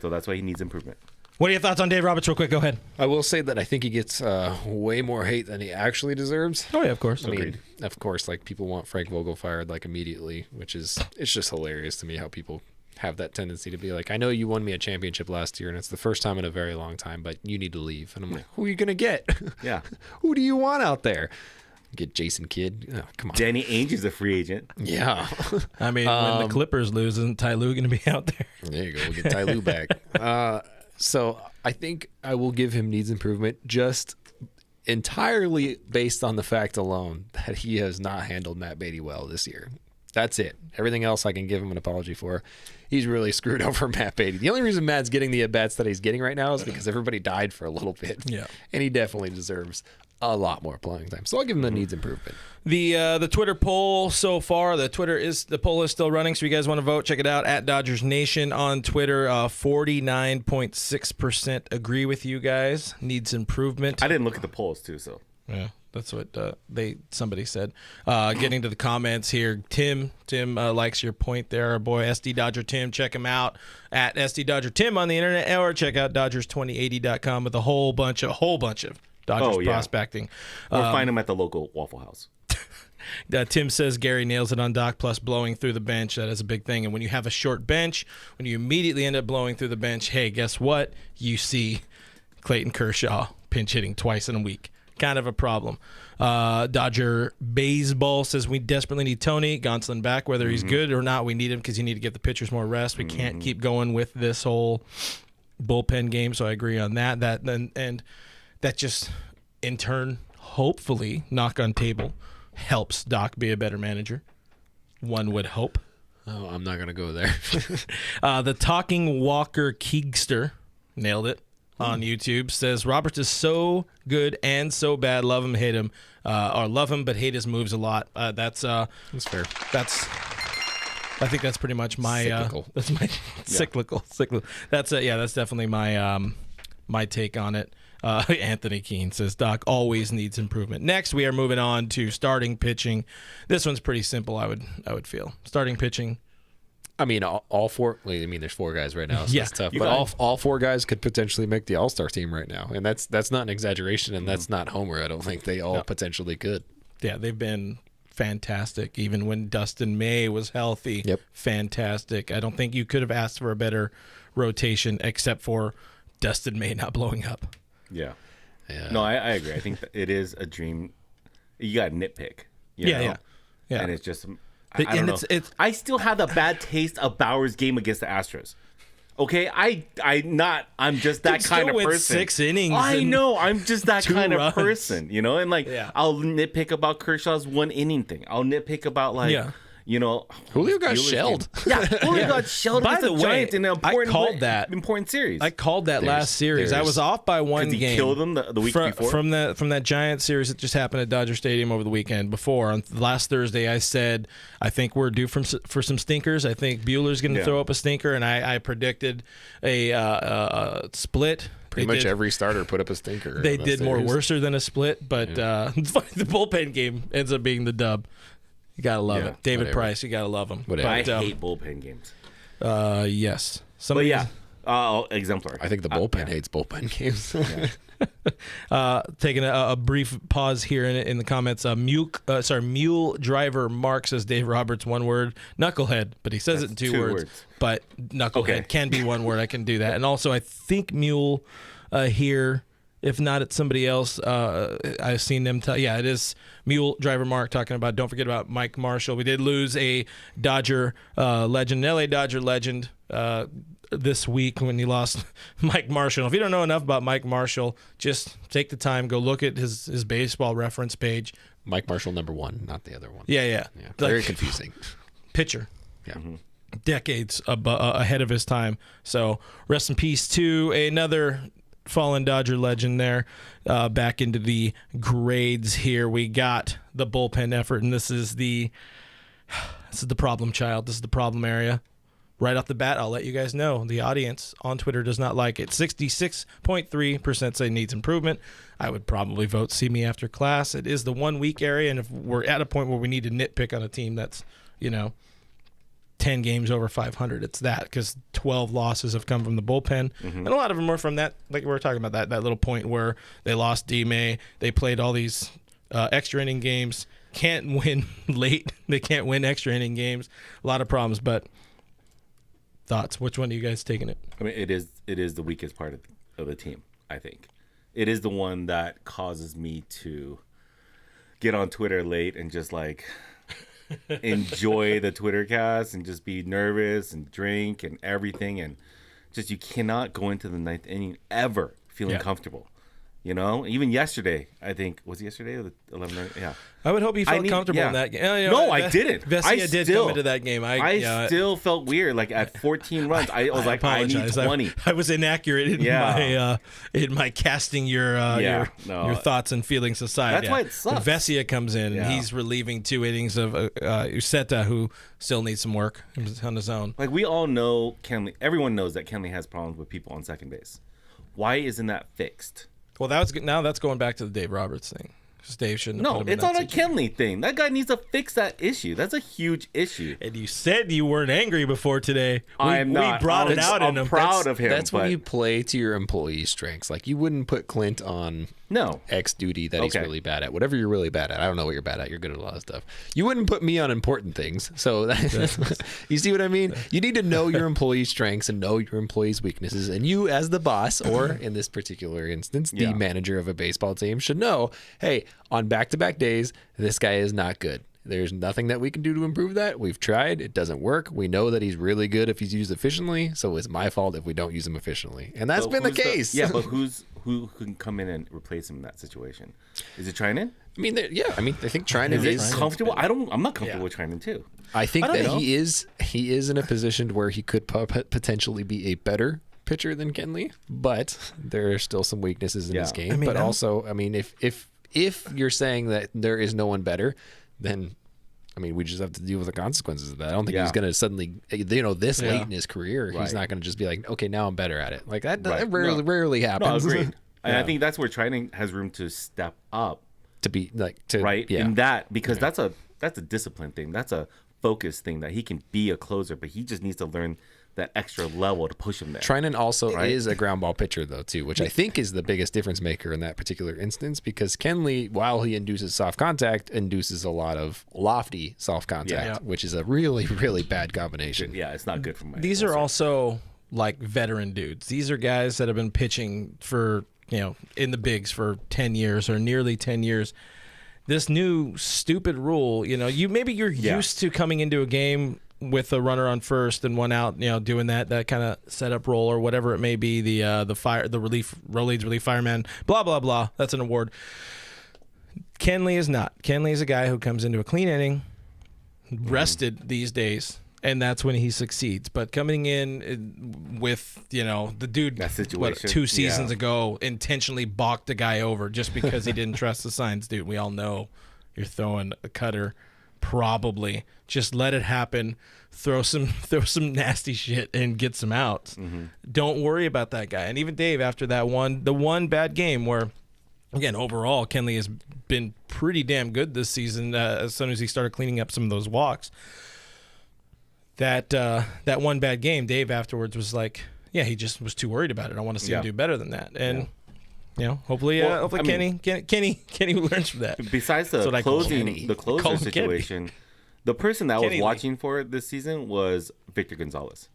S1: so that's why he needs improvement.
S2: What are your thoughts on Dave Roberts real quick? Go ahead.
S3: I will say that I think he gets way more hate than he actually deserves.
S2: Oh, yeah, of course.
S3: I mean, of course, like people want Frank Vogel fired like immediately, which is, it's just hilarious to me how people have that tendency to be like, I know you won me a championship last year and it's the first time in a very long time, but you need to leave. And I'm like, who are you going to get?
S1: Yeah.
S3: Who do you want out there? Get Jason Kidd? Oh, come on.
S1: Danny Ainge is a free agent.
S3: Yeah.
S2: I mean, when the Clippers lose, isn't Ty Lue going to be out there?
S3: There you go. We'll get Ty Lue back. So I think I will give him needs improvement just entirely based on the fact alone that he has not handled Matt Beatty well this year. That's it. Everything else I can give him an apology for. He's really screwed over Matt Beatty. The only reason Matt's getting the at-bats that he's getting right now is because everybody died for a little bit. Yeah. And he definitely deserves a lot more playing time. So I'll give him the needs improvement.
S2: The Twitter poll so far, the poll is still running, so if you guys want to vote, check it out at Dodgers Nation on Twitter. 49.6% agree with you guys. Needs improvement.
S1: I didn't look at the polls too, so.
S2: Yeah. That's what somebody said. Getting to the comments here, Tim likes your point there. Our boy SD Dodger Tim, check him out at SD Dodger Tim on the internet, or check out Dodgers2080.com with a whole bunch of Dodgers prospecting.
S1: Or find him at the local Waffle House.
S2: Tim says Gary nails it on Doc, plus blowing through the bench. That is a big thing. And when you have a short bench, when you immediately end up blowing through the bench, hey, guess what? You see Clayton Kershaw pinch hitting twice in a week. Kind of a problem. Dodger Baseball says we desperately need Tony Gonzalon back, whether he's good or not. We need him because you need to give the pitchers more rest. We can't keep going with this whole bullpen game. So I agree on that. And that just in turn, hopefully, knock on table, helps Doc be a better manager. One would hope.
S3: Oh, I'm not gonna go there.
S2: The Talking Walker Keegster nailed it. On YouTube says Roberts is so good and so bad. Love him, hate him, or love him but hate his moves a lot. That's fair. I think that's pretty much my cyclical. That's my cyclical. That's definitely my my take on it. Anthony Keene says Doc always needs improvement. Next, we are moving on to starting pitching. This one's pretty simple. I would feel starting pitching.
S3: I mean, all four. I mean, there's four guys right now, so it's tough. But all four guys could potentially make the All-Star team right now, and that's not an exaggeration, and that's not Homer. I don't think they all potentially could.
S2: Yeah, they've been fantastic. Even when Dustin May was healthy, fantastic. I don't think you could have asked for a better rotation, except for Dustin May not blowing up.
S1: Yeah. No, I agree. I think it is a dream. You got to nitpick. You know? Yeah. And it's just. I don't know. I still have the bad taste of Bauer's game against the Astros. Okay, I'm just that kind of person.
S2: 6 innings.
S1: I know, I'm just that kind of person, you know. And I'll nitpick about Kershaw's 1 inning thing. I'll nitpick about you know,
S3: Julio got shelled.
S1: Yeah, Julio got shelled.
S2: By the way,
S1: Giants in an important series.
S2: I called that last series. I was off by 1 game.
S1: He killed them the week before
S2: from that Giants series that just happened at Dodger Stadium over the weekend. Before on last Thursday, I said I think we're due for some stinkers. I think Buehler's going to throw up a stinker, and I predicted a split.
S3: Pretty much every starter put up a stinker.
S2: They did more worser than a split, but the bullpen game ends up being the dub. You gotta love it, David Price. You gotta love him.
S1: But I hate bullpen games.
S2: Yes.
S1: Exemplary.
S3: I think the bullpen hates bullpen games.
S2: Taking a brief pause here in the comments. Mule Driver Mark says Dave Roberts, 1 word, knucklehead, but he says it in 2 words. But knucklehead can be 1 word. I can do that. And also, I think Mule here. If not, it's somebody else. I've seen them tell. Yeah, it is Mule Driver Mark talking about. Don't forget about Mike Marshall. We did lose a Dodger legend, an LA Dodger legend this week when he lost Mike Marshall. If you don't know enough about Mike Marshall, just take the time, go look at his baseball reference page.
S3: Mike Marshall, number 1, not the other one.
S2: Yeah.
S3: Very confusing.
S2: Pitcher.
S3: Yeah.
S1: Mm-hmm.
S2: Decades ahead of his time. So rest in peace to another fallen Dodger legend there. Back into the grades here. We got the bullpen effort, and this is the problem child. This is the problem area. Right off the bat, I'll let you guys know. The audience on Twitter does not like it. 66.3% say needs improvement. I would probably vote see me after class. It is the 1 week area, and if we're at a point where we need to nitpick on a team that's, 10 games over 500, it's that, because 12 losses have come from the bullpen, and a lot of them are from that, like we were talking about, that little point where they lost D-May. They played all these extra inning games, can't win late. They can't win extra inning games. A lot of problems, but thoughts? Which one are you guys taking it?
S1: I mean, it is the weakest part of the team, I think. It is the one that causes me to get on Twitter late and just enjoy the Twitter cast and just be nervous and drink and everything, and just you cannot go into the 9th inning ever feeling comfortable. Even yesterday, I think, was it yesterday or the 11th? Yeah.
S2: I would hope you felt comfortable in that game.
S1: No, I didn't.
S2: Vesia did come into that game.
S1: I still felt weird. Like at 14 runs, I was like, I need 20.
S2: I was inaccurate in my casting your thoughts and feelings aside.
S1: That's why it sucks.
S2: Vesia comes in, and he's relieving 2 innings of Uceta, who still needs some work on his own.
S1: Like, we all know Kanely. Everyone knows that Kanely has problems with people on second base. Why isn't that fixed?
S2: Well, that's going back to the Dave Roberts thing. Because Dave shouldn't have put him in
S1: it's
S2: that
S1: not a Kanely thing. That guy needs to fix that issue. That's a huge issue.
S2: And you said you weren't angry before today.
S1: I'm not.
S2: We brought it out in him.
S1: I'm proud of him.
S3: That's when you play to your employees' strengths. Like, you wouldn't put Clint on X duty that he's really bad at. Whatever you're really bad at. I don't know what you're bad at. You're good at a lot of stuff. You wouldn't put me on important things. So you see what I mean? You need to know your employees' strengths and know your employees' weaknesses. And you, as the boss, or in this particular instance, the manager of a baseball team, should know, hey, on back-to-back days, this guy is not good. There's nothing that we can do to improve that. We've tried. It doesn't work. We know that he's really good if he's used efficiently, so it's my fault if we don't use him efficiently. And that's been the case.
S1: But who can come in and replace him in that situation? Is it Trinan?
S3: I mean, I think Trinan is
S1: comfortable. I'm not comfortable with Trinan too.
S3: I think that he is in a position where he could potentially be a better pitcher than Kanely, but there are still some weaknesses in his game. But also, I mean, if you're saying that there is no one better, then we just have to deal with the consequences of that. I don't think he's going to suddenly, this late in his career, he's not going to just be like, okay, now I'm better at it. Like that rarely happens.
S1: No, agreed. And I think that's where Trinan has room to step up
S3: to be
S1: in that, because that's a discipline thing. That's a focus thing that he can be a closer, but he just needs to learn that extra level to push him there.
S3: Trinan also is a ground ball pitcher, though, too, which I think is the biggest difference maker in that particular instance, because Kanely, while he induces soft contact, induces a lot of lofty soft contact, which is a really, really bad combination.
S1: Yeah, it's not good for my.
S2: These are also like veteran dudes. These are guys that have been pitching for, in the bigs for 10 years or nearly 10 years. This new stupid rule, you're used to coming into a game with a runner on first and one out, doing that kind of setup role or whatever it may be, the relief fireman, blah blah blah. That's an award. Kanely is not. Kanely is a guy who comes into a clean inning, rested these days, and that's when he succeeds. But coming in with the dude
S1: that situation
S2: 2 seasons ago intentionally balked a guy over just because he didn't trust the signs, dude. We all know you're throwing a cutter. Probably just let it happen. Throw some nasty shit and get some outs. Mm-hmm. Don't worry about that guy. And even Dave, after the one bad game where, again, overall Kanely has been pretty damn good this season. As soon as he started cleaning up some of those walks, that one bad game, Dave afterwards was like, he just was too worried about it. I want to see him do better than that. And hopefully Kenny learns from that.
S1: Besides the closer situation, the person that I was watching for this season was Victor Gonzalez,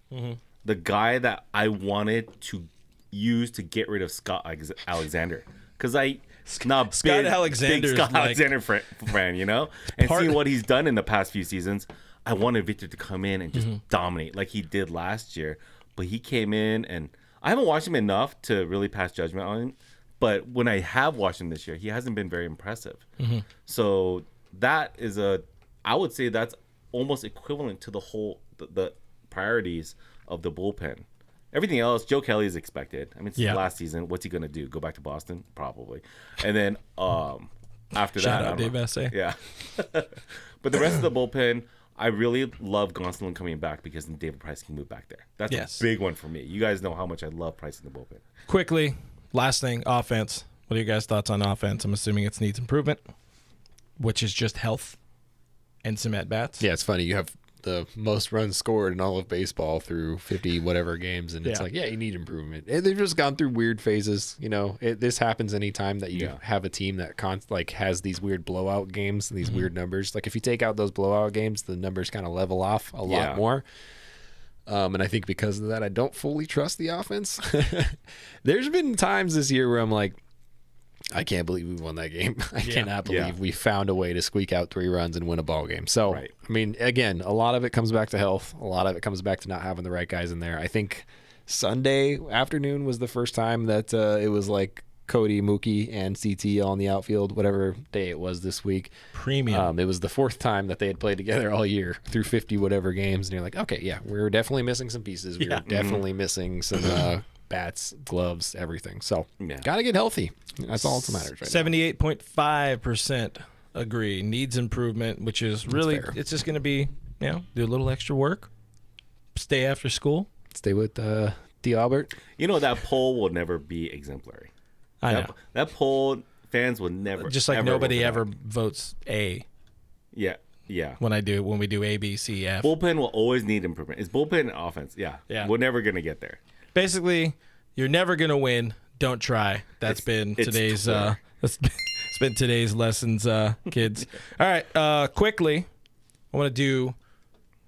S1: the guy that I wanted to use to get rid of Scott Alexander, because Scott Alexander fan, and seeing what he's done in the past few seasons, I wanted Victor to come in and just dominate like he did last year. but he came in, and I haven't watched him enough to really pass judgment on him. But when I have watched him this year, he hasn't been very impressive. Mm-hmm. So that is I would say that's almost equivalent to the priorities of the bullpen. Everything else, Joe Kelly is expected. I mean, it's last season. What's he going to do? Go back to Boston? Probably. And then after
S2: Shout
S1: that,
S2: out Dave Essay.
S1: Yeah. But the rest of the bullpen, I really love Gonzalon coming back because then David Price can move back there. That's a big one for me. You guys know how much I love Price in the bullpen.
S2: Quickly, last thing, offense. What are your guys' thoughts on offense? I'm assuming it needs improvement, which is just health and some at-bats.
S3: Yeah, it's funny. You have the most runs scored in all of baseball through 50 whatever games, and it's like, you need improvement. They've just gone through weird phases. This happens anytime that you have a team that has these weird blowout games and these weird numbers. Like if you take out those blowout games, the numbers kind of level off a lot more. And I think because of that, I don't fully trust the offense. There's been times this year where I'm like, I can't believe we won that game. I cannot believe we found a way to squeak out 3 runs and win a ball game. So, I mean, again, a lot of it comes back to health. A lot of it comes back to not having the right guys in there. I think Sunday afternoon was the first time that it was like Cody, Mookie, and CT all in the outfield, whatever day it was this week.
S2: Premium.
S3: It was the 4th time that they had played together all year through 50 whatever games. And you're like, okay, we're definitely missing some pieces. We're definitely missing some bats, gloves, everything. So, got to get healthy. That's all that matters right
S2: 78.5% agree. Needs improvement, which is really, it's just going to be, do a little extra work, stay after school.
S3: Stay with D. Albert.
S1: That poll will never be exemplary.
S2: I know.
S1: That poll, fans will never.
S2: Just like nobody ever votes A.
S1: Yeah.
S2: When we do A, B, C, F.
S1: Bullpen will always need improvement. It's bullpen and offense. Yeah. We're never going to get there.
S2: Basically, you're never going to win. Don't try. That's been today's it's been today's lessons, kids. All right, quickly, I want to do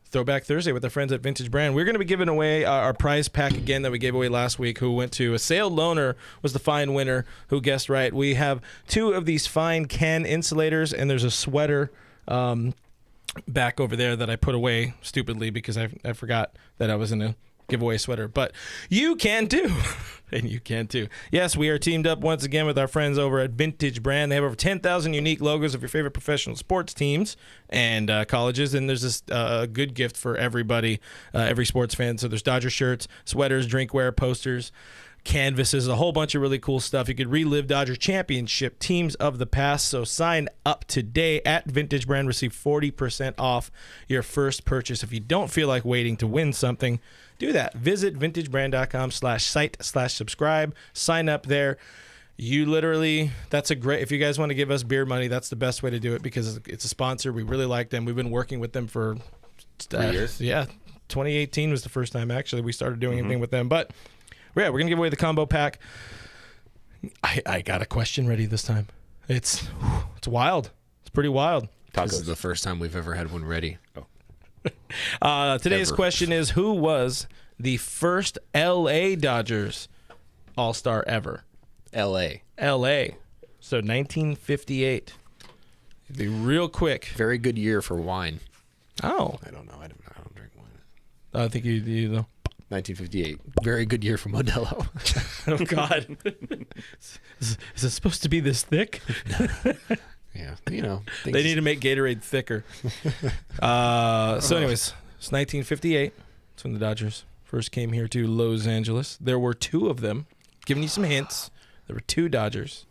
S2: Throwback Thursday with our friends at Vintage Brand. We're going to be giving away our prize pack again that we gave away last week. Who went to a sale loaner was the fine winner who guessed right. We have 2 of these fine can insulators, and there's a sweater back over there that I put away stupidly because I forgot that I was in a giveaway sweater, but you can too. And you can too. Yes, we are teamed up once again with our friends over at Vintage Brand. They have over 10,000 unique logos of your favorite professional sports teams and colleges, and there's this good gift for everybody, every sports fan. So there's Dodger shirts, sweaters, drinkware, posters, canvases, a whole bunch of really cool stuff. You could relive Dodger championship teams of the past. So sign up today at Vintage Brand. Receive 40% off your first purchase. If you don't feel like waiting to win something, do that. Visit vintagebrand.com/site/subscribe. Sign up there. You literally, that's a great, if you guys want to give us beer money, that's the best way to do it because it's a sponsor. We really like them. We've been working with them for
S1: 3 years.
S2: Yeah. 2018 was the first time actually we started doing anything with them. But we're going to give away the combo pack. I got a question ready this time. It's wild. It's pretty wild.
S3: This is the first time we've ever had one ready.
S2: Today's question is, who was the first LA Dodgers All-Star ever?
S3: LA.
S2: So 1958. Be real quick.
S3: Very good year for wine.
S2: Oh.
S3: I don't know. I don't drink wine.
S2: I think you know.
S3: 1958. Very good year for Modelo.
S2: Oh, God. Is it supposed to be this thick?
S3: Yeah,
S2: they need to make Gatorade thicker. So anyways, it's 1958. That's when the Dodgers first came here to Los Angeles. There were 2 of them. Giving you some hints. There were 2 Dodgers.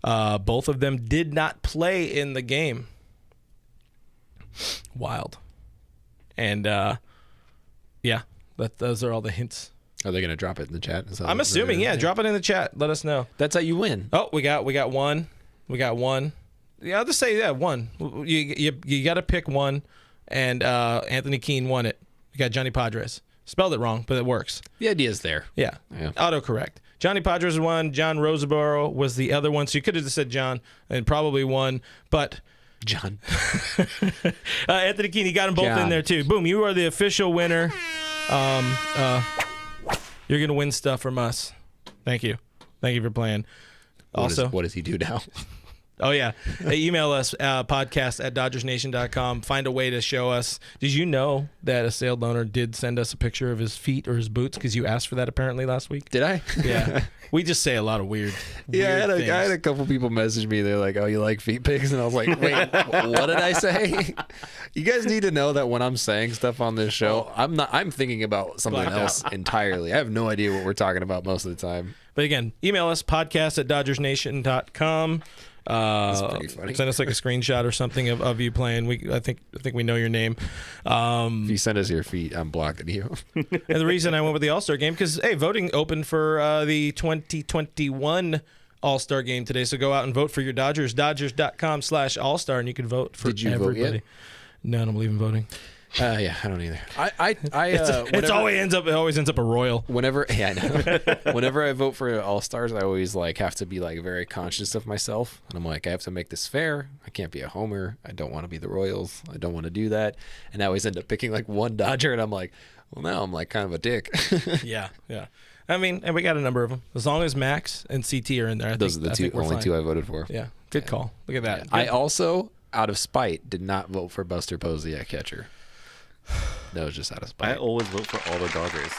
S2: Both of them did not play in the game. Wild. And, those are all the hints.
S3: Are they going to drop it in the chat?
S2: I'm assuming, drop it in the chat. Let us know.
S3: That's how you win.
S2: Oh, we got one. We got one. Yeah, I'll just say one. You got to pick one, and Anthony Keene won it. You got Johnny Padres. Spelled it wrong, but it works.
S3: The idea's there.
S2: Yeah. Autocorrect. Johnny Padres won. John Roseboro was the other one, so you could have just said John and probably won, but
S3: John.
S2: Anthony Keene, he got them both in there too. Boom, you are the official winner. You're gonna win stuff from us. Thank you for playing.
S3: What does he do now?
S2: Oh, yeah. Email us, podcast@DodgersNation.com. Find a way to show us. Did you know that a sale owner did send us a picture of his feet or his boots? Because you asked for that apparently last week.
S3: Did I?
S2: Yeah. We just say a lot of weird
S3: Yeah,
S2: things.
S3: I had a couple people message me. They're like, "Oh, you like feet pics?" And I was like, "Wait, what did I say?" You guys need to know that when I'm saying stuff on this show, I'm thinking about something else entirely. I have no idea what we're talking about most of the time.
S2: But again, email us, podcast@DodgersNation.com.
S3: That's pretty funny.
S2: Send us like a screenshot or something of you playing. I think we know your name.
S3: If you send us your feet, I'm blocking you.
S2: And the reason I went with the All-Star game, because, hey, voting opened for the 2021 All-Star game today. So go out and vote for your Dodgers, Dodgers.com/All-Star, and you can vote for
S3: Did you
S2: everybody.
S3: vote yet?
S2: No, I don't believe in voting.
S3: Yeah, I don't either.
S2: It always ends up a Royal.
S3: Whenever I vote for All-Stars, I always have to be very conscious of myself. And I'm like, I have to make this fair. I can't be a homer. I don't want to be the Royals. I don't want to do that. And I always end up picking one Dodger, and I'm like, well, now I'm kind of a dick.
S2: Yeah. I mean, and we got a number of them. As long as Max and CT are in there,
S3: Those are the only two I voted for.
S2: Yeah, good call. Look at that.
S3: Yeah. I also, out of spite, did not vote for Buster Posey at catcher. That was just out of spite.
S1: I always vote for all the Dodgers.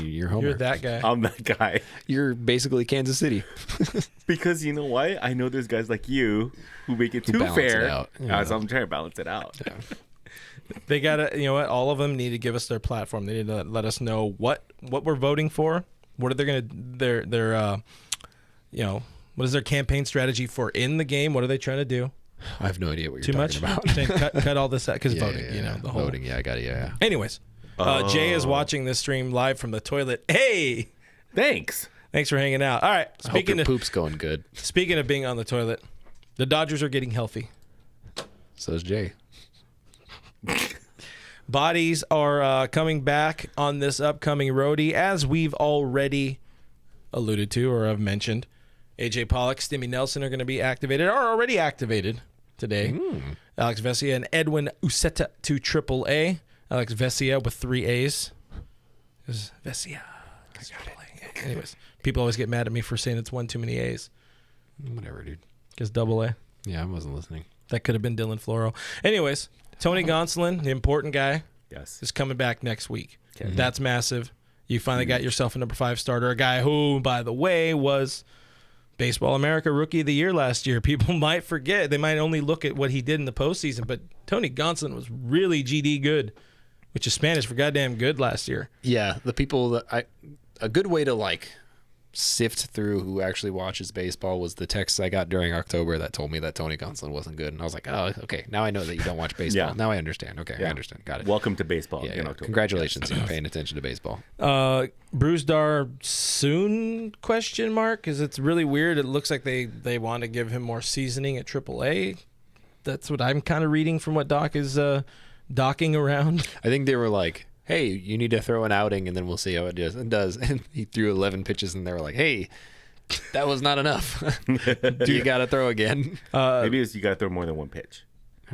S3: You're Homer.
S2: You're that guy.
S1: I'm that guy.
S3: You're basically Kansas City.
S1: Because you know why? I know there's guys like you who make it too
S3: balance
S1: fair.
S3: it out.
S1: So I'm trying to balance it out.
S3: Yeah.
S2: They gotta, you know what? All of them need to give us their platform. They need to let us know what we're voting for. What are they gonna what is their campaign strategy for in the game? What are they trying to do?
S3: I have no idea what
S2: Too
S3: you're
S2: much?
S3: talking about.
S2: Saying cut all this out because voting. The whole
S3: voting. Yeah, I got it. Yeah.
S2: Anyways, Jay is watching this stream live from the toilet. Hey,
S1: Thanks
S2: for hanging out. All right.
S3: I hope your poop's going good.
S2: Speaking of being on the toilet, the Dodgers are getting healthy.
S3: So is Jay.
S2: Bodies are coming back on this upcoming roadie, as we've already alluded to or have mentioned. AJ Pollock, Stimmy Nelson are going to be activated, or already activated today. Alex Vesia and Edwin Uceta to AAA. Alex Vesia with 3 A's. Vesia. Anyways, people always get mad at me for saying it's one too many A's.
S3: Whatever, dude.
S2: Because AA.
S3: Yeah, I wasn't listening.
S2: That could have been Dylan Floro. Anyways, Tony Gonzalon, the important guy, is coming back next week. Okay. That's massive. You finally got yourself a number 5 starter, a guy who, by the way, was Baseball America Rookie of the Year last year. People might forget. They might only look at what he did in the postseason, but Tony Gonzalon was really GD good, which is Spanish for goddamn good last year.
S3: Yeah, the people that a good way to sift through who actually watches baseball was the text I got during October that told me that Tony Gonzalez wasn't good, and I was like, oh, okay, now I know that you don't watch baseball.
S1: Yeah.
S3: Now I understand. Okay, I understand. Got it.
S1: Welcome to baseball.
S3: Yeah, congratulations on paying attention to baseball.
S2: Bruzdar soon ? Because it's really weird. It looks like they want to give him more seasoning at AAA. That's what I'm kind of reading from what Doc is docking around.
S3: I think they were like, hey, you need to throw an outing, and then we'll see how it does. And he threw 11 pitches, and they were like, hey, that was not enough. Do you got to throw again?
S1: Maybe it's you got to throw more than one pitch.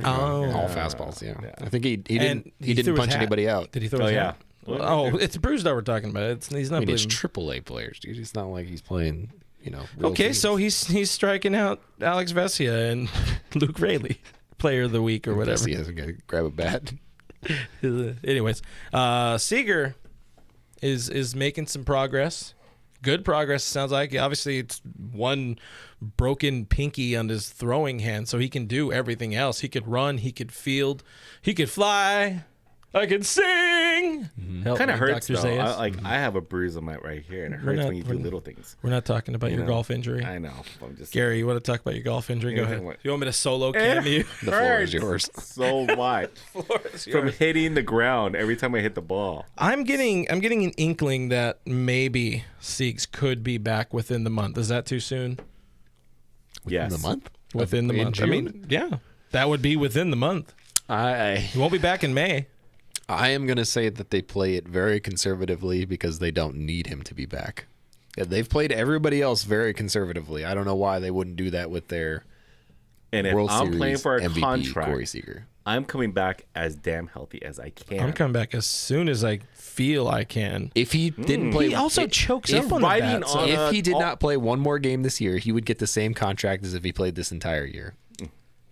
S3: All fastballs, yeah. I think he didn't punch anybody out.
S2: Did he throw his hat? It's Bruzdar we're talking about. He's not.
S3: It's AAA players, dude. It's not like he's playing, real
S2: okay,
S3: teams.
S2: so he's striking out Alex Vesia and Luke Raley, Player of the Week or whatever.
S3: Vesia hasn't got to grab a bat.
S2: Anyways, Seager is making some progress. Good progress, sounds like. Obviously, it's one broken pinky on his throwing hand, so he can do everything else. He could run, he could field, he could fly. I can sing.
S1: Kind of hurts, though. I have a bruise on my right here, and it hurts when you do little things.
S2: We're not talking about your golf injury.
S1: I know. I'm just
S2: Gary, you want to talk about your golf injury? Go ahead. You want me to solo cam you?
S3: The floor is yours.
S1: So much. From hitting the ground every time I hit the ball.
S2: I'm getting an inkling that maybe Siegs could be back within the month. Is that too soon?
S1: Yes.
S3: Within the month?
S2: Within the month. I mean, yeah. That would be within the month. He won't be back in May.
S3: I am going to say that they play it very conservatively because they don't need him to be back. They've played everybody else very conservatively. I don't know why they wouldn't do that with their
S1: and if
S3: World
S1: I'm
S3: Series
S1: playing for a
S3: MVP,
S1: contract,
S3: Corey Seager.
S1: I'm coming back as damn healthy as I can.
S2: I'm coming back as soon as I feel I can.
S3: If he didn't play,
S2: He also chokes up on the
S1: riding
S2: bat. So.
S1: on
S3: if he did not play one more game this year, he would get the same contract as if he played this entire year.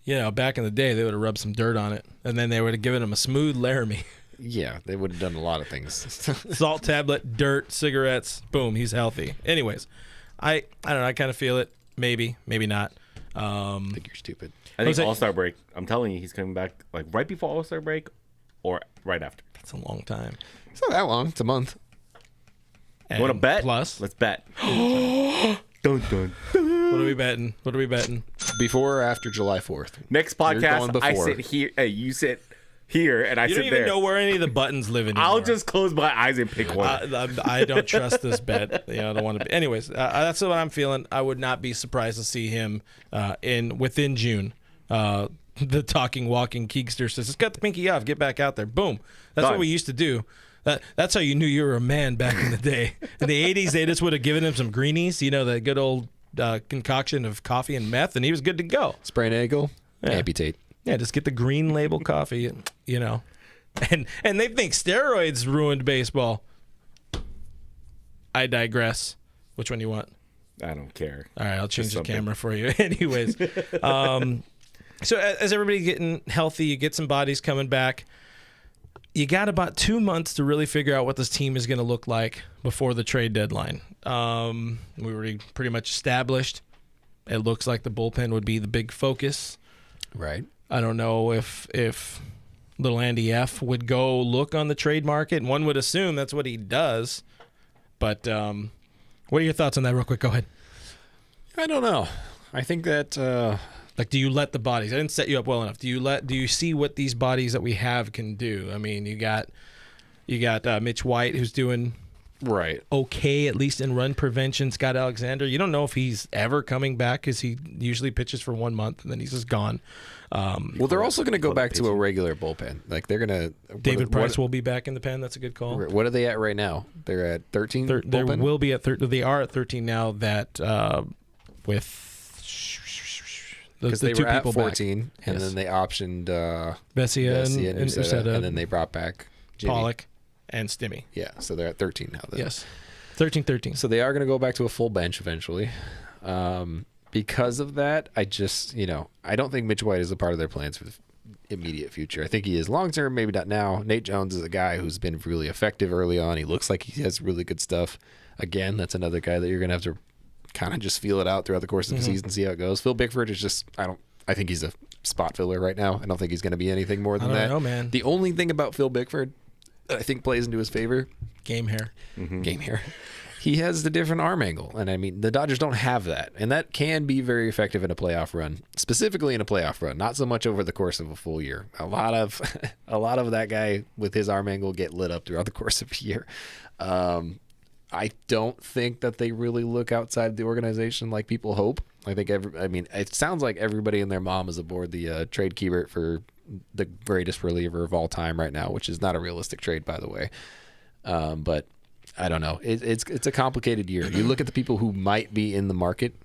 S2: Back in the day, they would have rubbed some dirt on it, and then they would have given him a smooth Laramie.
S3: Yeah, they would have done a lot of things.
S2: Salt tablet, dirt, cigarettes, boom, he's healthy. Anyways, I don't know. I kind of feel it. Maybe, maybe not.
S3: I think you're stupid.
S1: I think All-Star break. I'm telling you, he's coming back like right before All-Star break or right after.
S2: That's a long time.
S3: It's not that long. It's a month.
S1: Want to bet?
S2: Plus,
S1: Let's bet. Dun, dun.
S2: what are we betting? What are we betting?
S3: Before or after July 4th?
S1: Next
S3: You're going
S1: podcast, I
S3: before.
S1: sit here. Hey, you sit here, and I
S2: You
S1: sit
S2: don't even
S1: there.
S2: know where any of the buttons live anymore.
S1: I'll just close my eyes and pick one.
S2: I don't trust this bet. I don't want to. Anyways, that's what I'm feeling. I would not be surprised to see him within June. The talking, walking Keegster says, "Let's cut the pinky off. Get back out there. Boom. That's
S1: Done.
S2: what we used to do. That's how you knew you were a man back in the day. In the 80s, they just would have given him some greenies. The good old concoction of coffee and meth, and he was good to go.
S3: Sprain ankle, amputate.
S2: Yeah, just get the green label coffee. And they think steroids ruined baseball. I digress. Which one do you want?
S1: I don't care.
S2: All right, I'll change the
S1: something.
S2: camera for you. Anyways, so as everybody getting healthy, you get some bodies coming back. You got about 2 months to really figure out what this team is going to look like before the trade deadline. We were pretty much established. It looks like the bullpen would be the big focus.
S3: Right.
S2: I don't know if little Andy F would go look on the trade market. One would assume that's what he does. But what are your thoughts on that real quick? Go ahead.
S3: I don't know. I think that
S2: do you let the bodies? I didn't set you up well enough. Do you see what these bodies that we have can do? I mean, you got Mitch White, who's doing
S3: right
S2: okay, at least in run prevention. Scott Alexander, you don't know if he's ever coming back because he usually pitches for 1 month and then he's just gone.
S3: Well, they're also going to go back to a regular bullpen. Like they're going to.
S2: David Price will be back in the pen. That's a good call.
S3: What are they at right now? They're at 13.
S2: They will be at 13. They are at 13 now. That with
S3: because
S2: the
S3: they
S2: two
S3: were at
S2: people
S3: 14,
S2: back.
S3: and
S2: Yes.
S3: then they optioned
S2: Bessia
S3: and
S2: and Ursetta,
S3: and then they brought back Jimmy.
S2: Pollock and Stimmy.
S3: Yeah, so they're at 13 now. Then.
S2: Yes, 13.
S3: So they are going to go back to a full bench eventually. Because of that, I just, I don't think Mitch White is a part of their plans for the immediate future. I think he is long term, maybe not now. Nate Jones is a guy who's been really effective early on. He looks like he has really good stuff. Again, that's another guy that you're going to have to kind of just feel it out throughout the course of the season, see how it goes. Phil Bickford is just, I think he's a spot filler right now. I don't think he's going to be anything more than
S2: I
S3: that.
S2: don't know, man.
S3: The only thing about Phil Bickford that I think plays into his favor,
S2: Game hair.
S3: game hair. He has the different arm angle, and I mean the Dodgers don't have that, and that can be very effective in a playoff run, specifically in a playoff run. Not so much over the course of a full year. A lot of that guy with his arm angle get lit up throughout the course of a year. I don't think that they really look outside the organization like people hope. I think it sounds like everybody and their mom is aboard the trade Keibert for the greatest reliever of all time right now, which is not a realistic trade, by the way. But I don't know. It's a complicated year. You look at the people who might be in the market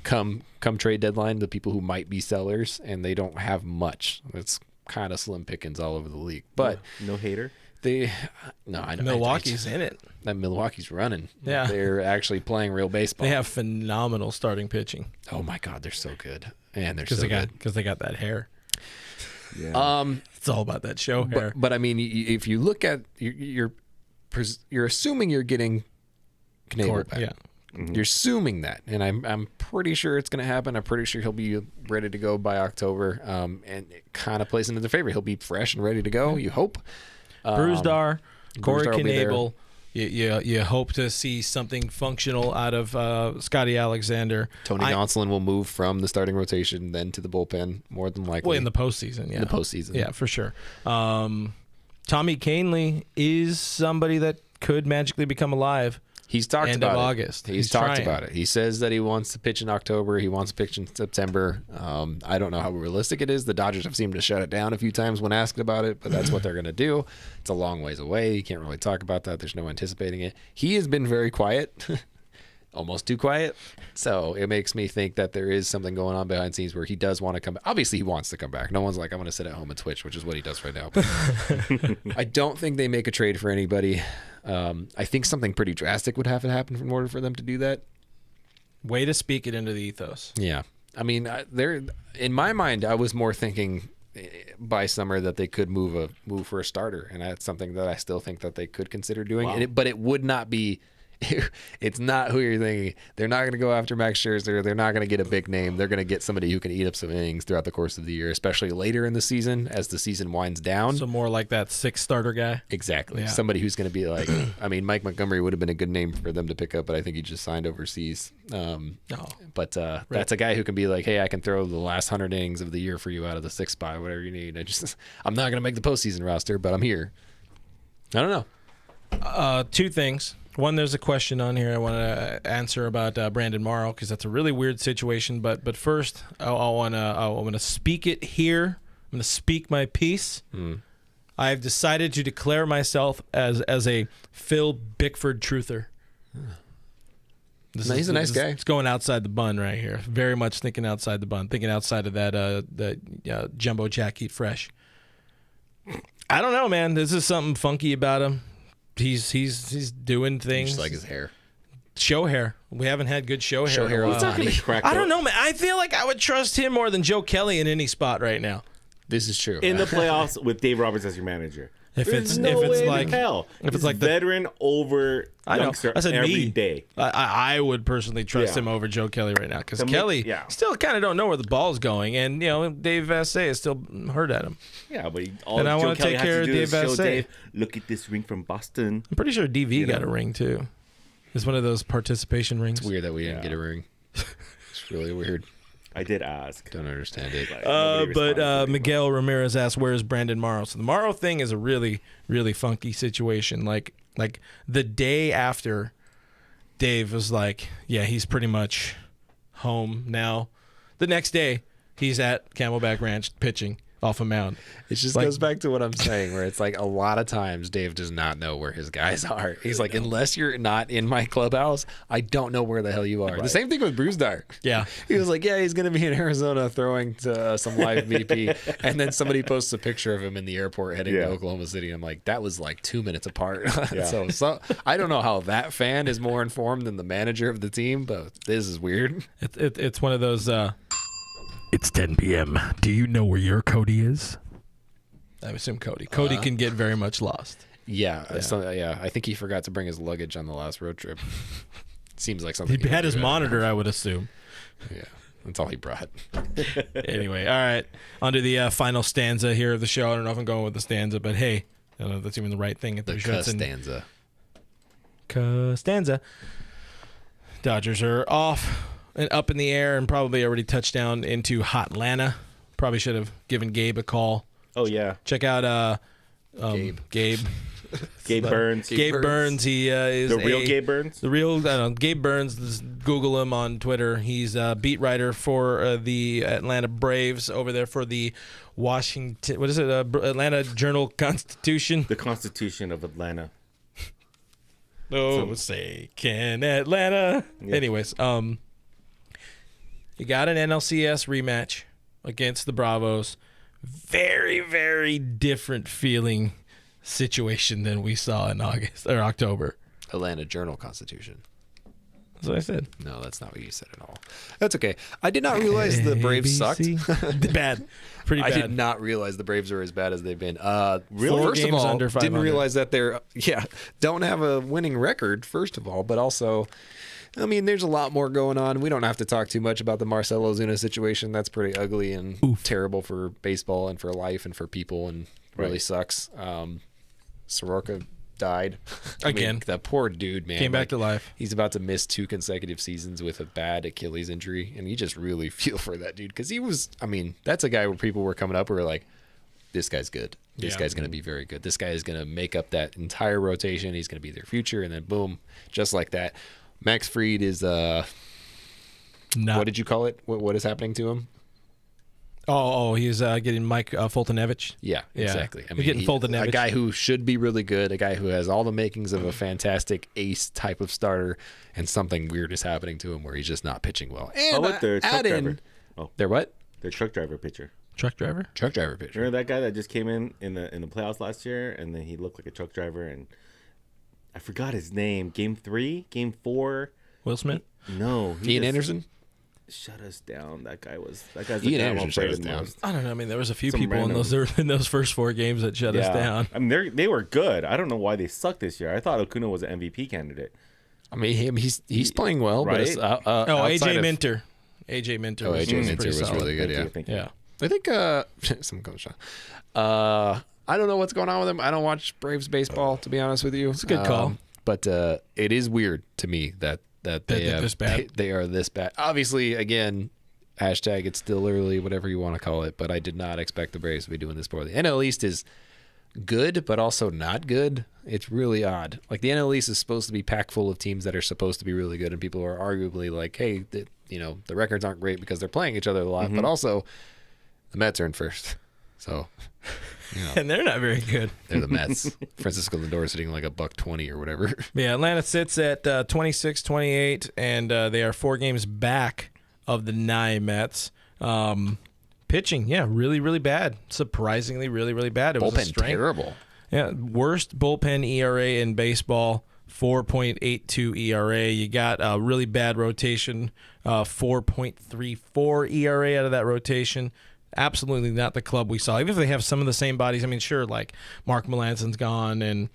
S3: come trade deadline, the people who might be sellers, and they don't have much. It's kind of slim pickings all over the league. But
S1: no hater.
S3: I know
S2: Milwaukee's in it.
S3: That Milwaukee's running.
S2: Yeah.
S3: They're actually playing real baseball.
S2: They have phenomenal starting pitching.
S3: Oh my God, they're so good, and they're so good
S2: because they got that hair.
S1: Yeah.
S2: It's all about that show hair.
S3: But I mean, if you look at you're assuming you're getting Knebel back.
S2: Yeah.
S3: You're assuming that, and I'm pretty sure it's going to happen. I'm pretty sure he'll be ready to go by October, and it kind of plays into their favor. He'll be fresh and ready to go. You hope.
S2: Bruzdar, Corey
S3: Bruzdar will be there.
S2: Knebel. You hope to see something functional out of Scotty Alexander.
S3: Tony Gonzalon will move from the starting rotation then to the bullpen more than likely.
S2: Well, in the postseason, yeah.
S3: In the postseason.
S2: Yeah, for sure. Tommy Kanely is somebody that could magically become alive.
S3: He's talked
S2: End
S3: about
S2: of
S3: it.
S2: August.
S3: He's talked about it. He says that he wants to pitch in October. He wants to pitch in September. I don't know how realistic it is. The Dodgers have seemed to shut it down a few times when asked about it, but that's what they're going to do. It's a long ways away. You can't really talk about that. There's no anticipating it. He has been very quiet. almost too quiet. So it makes me think that there is something going on behind the scenes where he does want to come back. Obviously, he wants to come back. No one's like, I'm going to sit at home and Twitch, which is what he does right now. But I don't think they make a trade for anybody. I think something pretty drastic would have to happen in order for them to do that.
S2: Way to speak it into the ethos.
S3: Yeah. I mean, in my mind, I was more thinking by summer that they could move for a starter. And that's something that I still think that they could consider doing.
S1: Wow.
S3: But it would not be... It's not who you're thinking. They're not going to go after Max Scherzer. They're not going to get a big name. They're going to get somebody who can eat up some innings throughout the course of the year, especially later in the season as the season winds down.
S2: So more like that 6th starter guy.
S3: Exactly.
S2: Yeah.
S3: Somebody who's going to be like, I mean, Mike Montgomery would have been a good name for them to pick up, but I think he just signed overseas. But that's a guy who can be like, hey, I can throw the last 100 innings of the year for you out of the 6th spot, whatever you need. I'm not going to make the postseason roster, but I'm here. I don't know. 2
S2: things. One, there's a question on here I want to answer about Brandon Morrow because that's a really weird situation. But first, I want to speak it here. I'm going to speak my piece. I've decided to declare myself as a Phil Bickford truther.
S3: He's a nice guy.
S2: It's going outside the bun right here. Very much thinking outside the bun. Thinking outside of that Jumbo Jack Eat Fresh. I don't know, man. This is something funky about him. He's doing things.
S3: Just like his hair.
S2: Show hair. We haven't had good show hair.
S3: He's not
S1: gonna crack.
S2: I don't know, man. I feel like I would trust him more than Joe Kelly in any spot right now.
S3: This is true.
S1: In the playoffs with Dave Roberts as your manager.
S2: If it's like the
S1: veteran over youngster every
S2: me.
S1: day.
S2: I would personally trust him over Joe Kelly right now because Kelly still kind of don't know where the ball's going, and Dave Vassay is still hurt at him.
S1: Yeah, but
S2: I want to take care of Dave Vassay.
S1: Look at this ring from Boston.
S2: I'm pretty sure DV got a ring too. It's one of those participation rings.
S3: It's weird that we didn't get a ring. It's really weird.
S1: I did ask.
S3: Don't understand it.
S2: But Miguel Ramirez asked, "Where's Brandon Morrow?" So the Morrow thing is a really, really funky situation. Like the day after, Dave was like, "Yeah, he's pretty much home now." The next day, he's at Camelback Ranch pitching off a mound.
S3: It just goes back to what I'm saying, where it's like a lot of times Dave does not know where his guys are. He's like, unless you're not in my clubhouse, I don't know where the hell you are. Right. The same thing with Bruce Dart.
S2: Yeah.
S3: He was like, yeah, he's going to be in Arizona throwing to some live VP. And then somebody posts a picture of him in the airport heading to Oklahoma City. I'm like, that was like 2 minutes apart. So I don't know how that fan is more informed than the manager of the team, but this is weird.
S2: It's one of those... It's 10 p.m. Do you know where your Cody is? I assume Cody. Cody can get very much lost.
S3: Yeah. I think he forgot to bring his luggage on the last road trip. Seems like something.
S2: He had his monitor, I would assume.
S3: Yeah, that's all he brought.
S2: Anyway, all right. On to the final stanza here of the show. I don't know if I'm going with the stanza, but hey, I don't know if that's even the right thing.
S3: The Costanza.
S2: Costanza. Dodgers are off and up in the air and probably already touched down into Hotlanta. Probably should have given Gabe a call.
S1: Oh, yeah.
S2: Check out Gabe.
S1: Gabe Burns.
S2: Gabe Burns. He is
S1: the real Gabe Burns?
S2: The real Gabe Burns. Just Google him on Twitter. He's a beat writer for the Atlanta Braves over there for the Washington, what is it? Atlanta Journal-Constitution.
S1: The Constitution of Atlanta.
S2: Say, can Atlanta? Yeah. Anyways, you got an NLCS rematch against the Bravos. Very, very different feeling situation than we saw in August or October.
S3: Atlanta Journal-Constitution.
S2: That's what I said.
S3: No, that's not what you said at all. That's okay. I did not realize the Braves sucked.
S2: Bad. Pretty bad.
S3: I did not realize the Braves are as bad as they've been.
S2: Really?
S3: First of all, didn't realize that they're don't have a winning record, first of all, but also, I mean, there's a lot more going on. We don't have to talk too much about the Marcell Ozuna situation. That's pretty ugly and terrible for baseball and for life and for people, and really sucks. Soroka died
S2: again.
S3: That poor dude, man,
S2: came back to life.
S3: He's about to miss 2 consecutive seasons with a bad Achilles injury, and you just really feel for that dude because he was. I mean, that's a guy where people were coming up who were like, "This guy's good. This guy's going to be very good. This guy is going to make up that entire rotation. He's going to be their future." And then boom, just like that, Max Fried is what did you call it? What is happening to him?
S2: Oh, he's getting Mike Fultonevich.
S3: Yeah, exactly. I
S2: mean, getting Fultonevich.
S3: A guy who should be really good, a guy who has all the makings of a fantastic ace type of starter, and something weird is happening to him where he's just not pitching well. And
S1: with their truck driver.
S3: Their what?
S1: Their truck driver pitcher.
S2: Truck driver pitcher.
S1: Remember that guy that just came in the playoffs last year, and then he looked like a truck driver, and I forgot his name. Game 3, Game 4.
S2: Will Smith?
S1: No,
S3: Ian Anderson.
S1: Shut us down. That guy's the
S3: Ian
S1: guy
S3: Anderson shut us down.
S2: I don't know. I mean, there was a few people in those first 4 games that shut us down.
S1: I mean, they were good. I don't know why they sucked this year. I thought Acuna was an MVP candidate.
S3: I mean, he's playing well,
S1: right?
S3: But
S2: AJ Minter. AJ Minter.
S3: Oh, AJ Minter was really good.
S1: Thank you.
S2: Yeah.
S3: I think some coach. I don't know what's going on with him. I don't watch Braves baseball, to be honest with you.
S2: It's a good call.
S3: But it is weird to me that
S2: they're this bad.
S3: They are this bad. Obviously, again, hashtag it's still early, whatever you want to call it. But I did not expect the Braves to be doing this poorly. NL East is good, but also not good. It's really odd. Like the NL East is supposed to be packed full of teams that are supposed to be really good, and people are arguably like, hey, the records aren't great because they're playing each other a lot, but also the Mets are in first. So,
S2: and they're not very good.
S3: They're the Mets. Francisco Lindor sitting like $120 or whatever.
S2: Yeah, Atlanta sits at 26-28, and they are 4 games back of the Mets. Pitching, really, really bad. Surprisingly, really, really bad. It was a strength.
S3: Terrible.
S2: Yeah, worst bullpen ERA in baseball. 4.82 ERA. You got a really bad rotation. 4.34 ERA out of that rotation. Absolutely not the club we saw. Even if they have some of the same bodies, I mean, sure, like Mark Melanson's gone and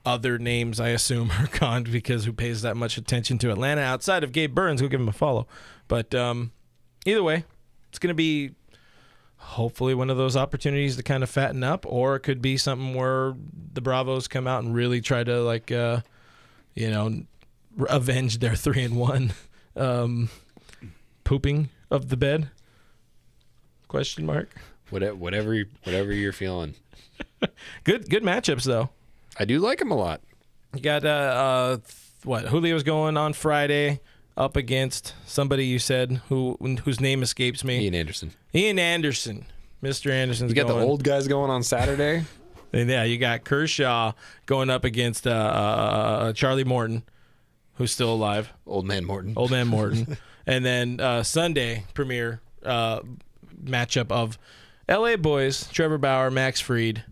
S2: other names I assume are gone because who pays that much attention to Atlanta outside of Gabe Burns? We'll give him a follow. But either way, it's going to be hopefully one of those opportunities to kind of fatten up, or it could be something where the Bravos come out and really try to avenge their 3-1 pooping of the bed. Question mark.
S3: Whatever you're feeling.
S2: Good matchups though.
S3: I do like him a lot.
S2: You got Julio's going on Friday up against somebody you said whose name escapes me.
S3: Ian Anderson.
S2: Mr. Anderson's
S3: You got the old guys going on Saturday.
S2: And yeah, you got Kershaw going up against Charlie Morton, who's still alive.
S3: Old man Morton.
S2: And then Sunday premiere matchup of LA boys, Trevor Bauer, Max Fried.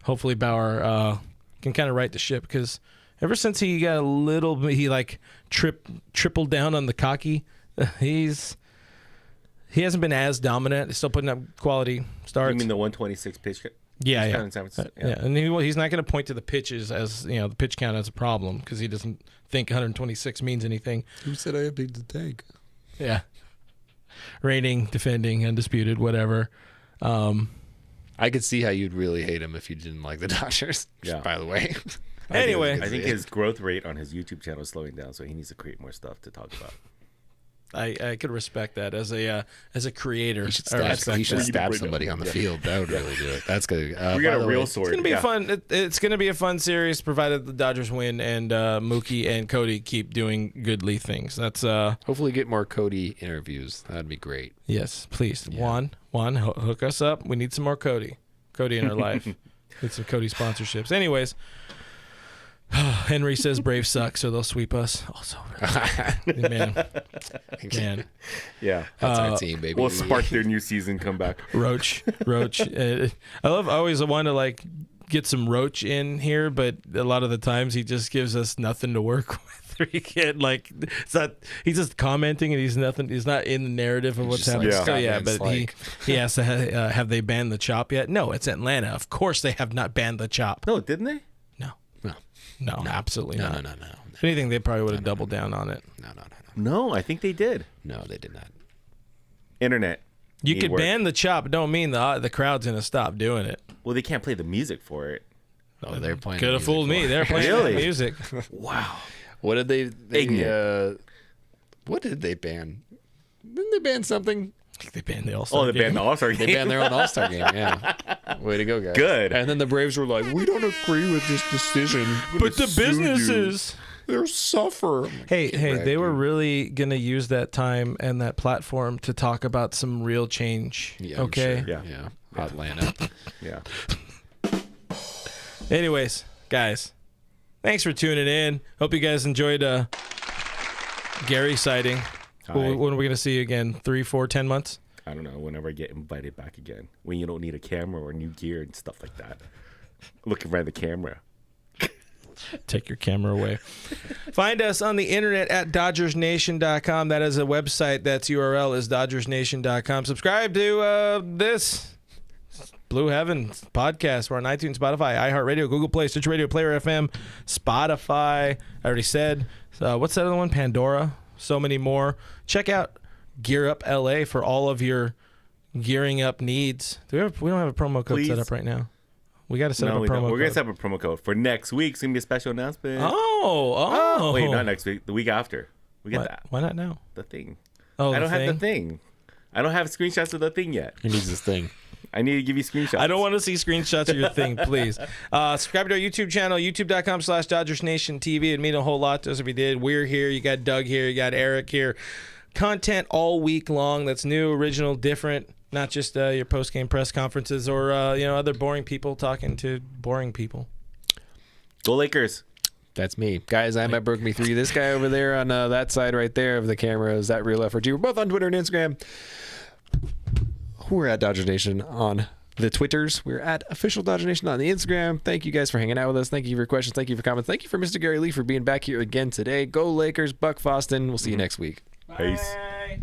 S2: Hopefully Bauer can kind of right the ship, because ever since he got tripled down on the cocky, he hasn't been as dominant. He's still putting up quality starts.
S1: You mean the 126 pitch?
S2: Yeah.
S1: In San Francisco?
S2: Yeah. And he's not going to point to the pitches as the pitch count as a problem, because he doesn't think 126 means anything.
S3: Who said I had beat the tank?
S2: Yeah. Reigning, defending, undisputed, whatever.
S3: I could see how you'd really hate him if you didn't like the Dodgers.
S1: Yeah.
S3: By the way.
S2: Anyway,
S1: I think his growth rate on his YouTube channel is slowing down, so he needs to create more stuff to talk about.
S2: I could respect that as a creator.
S3: He should stab somebody on the field. That would really do it. That's good.
S1: We got a real sword.
S2: It's gonna be fun. It's gonna be a fun series, provided the Dodgers win and Mookie and Cody keep doing goodly things. That's
S3: hopefully get more Cody interviews. That'd be great.
S2: Yes, please. Yeah. Juan, hook us up. We need some more Cody in our life. Get some Cody sponsorships. Anyways. Henry says Braves suck, so they'll sweep us. Also, man.
S1: Yeah,
S3: that's our team, baby.
S1: We'll spark their new season comeback.
S2: Roach. I always want to get some Roach in here, but a lot of the times he just gives us nothing to work with. He can't he's just commenting and he's not in the narrative of what's happening. He has to have they banned the chop yet? No, it's Atlanta. Of course they have not banned the chop.
S1: No, didn't they?
S2: No, absolutely not.
S3: No.
S2: If anything, they probably would have doubled down on it.
S1: No, I think they did.
S3: No, they did not.
S1: Internet.
S2: You could ban the chop, don't mean the crowd's going to stop doing it.
S1: Well, they can't play the music for it.
S3: Oh, they're playing.
S2: Could have fooled me. They're playing the music.
S1: Wow.
S3: What did they what did they ban? Didn't they ban something?
S2: They banned the All-Star game.
S1: Oh, they banned the All-Star game.
S3: They banned their own All-Star game, yeah. Way to go, guys.
S1: Good.
S3: And then the Braves were like, we don't agree with this decision.
S2: But the businesses.
S3: They're suffer.
S2: Hey, they were really going to use that time and that platform to talk about some real change.
S3: Yeah,
S2: okay?
S3: Sure. Yeah. Atlanta.
S1: Yeah.
S2: Anyways, guys, thanks for tuning in. Hope you guys enjoyed Gary sighting. When are we going to see you again? 3, 4, 10 months?
S1: I don't know. Whenever I get invited back again. When you don't need a camera or new gear and stuff like that. Looking right at the camera.
S2: Take your camera away. Find us on the internet at DodgersNation.com. That is a website. That's URL is DodgersNation.com. Subscribe to this Blue Heaven podcast. We're on iTunes, Spotify, iHeartRadio, Google Play, Stitcher Radio, Player FM, Spotify. I already said. What's that other one? Pandora. So many more. Check out Gear Up LA for all of your gearing up needs. We don't have a promo code set up right now. We got to set up a promo code.
S1: We're going to set up a promo code for next week. It's going to be a special announcement.
S2: Oh.
S1: Wait, not next week. The week after. We get that.
S2: Why not now?
S1: The thing.
S2: Oh,
S1: I don't have the thing. I don't have screenshots of the thing yet.
S3: He needs this thing.
S1: I need to give you screenshots.
S2: I don't want to see screenshots of your thing, please. Subscribe to our YouTube channel, youtube.com/DodgersNationTV. It'd mean a whole lot to us if you did. We're here. You got Doug here. You got Eric here. Content all week long that's new, original, different. Not just your post-game press conferences or other boring people talking to boring people.
S1: Go Lakers.
S3: That's me. Guys, I'm at BrokeMe3. This guy over there on that side right there of the camera is that Real FRG. We're both on Twitter and Instagram. We're at Dodger Nation on the Twitters. We're at Official Dodger Nation on the Instagram. Thank you guys for hanging out with us. Thank you for your questions. Thank you for comments. Thank you for Mr. Gary Lee for being back here again today. Go Lakers. Buck Foston. We'll see you next week.
S1: Peace.
S2: Bye.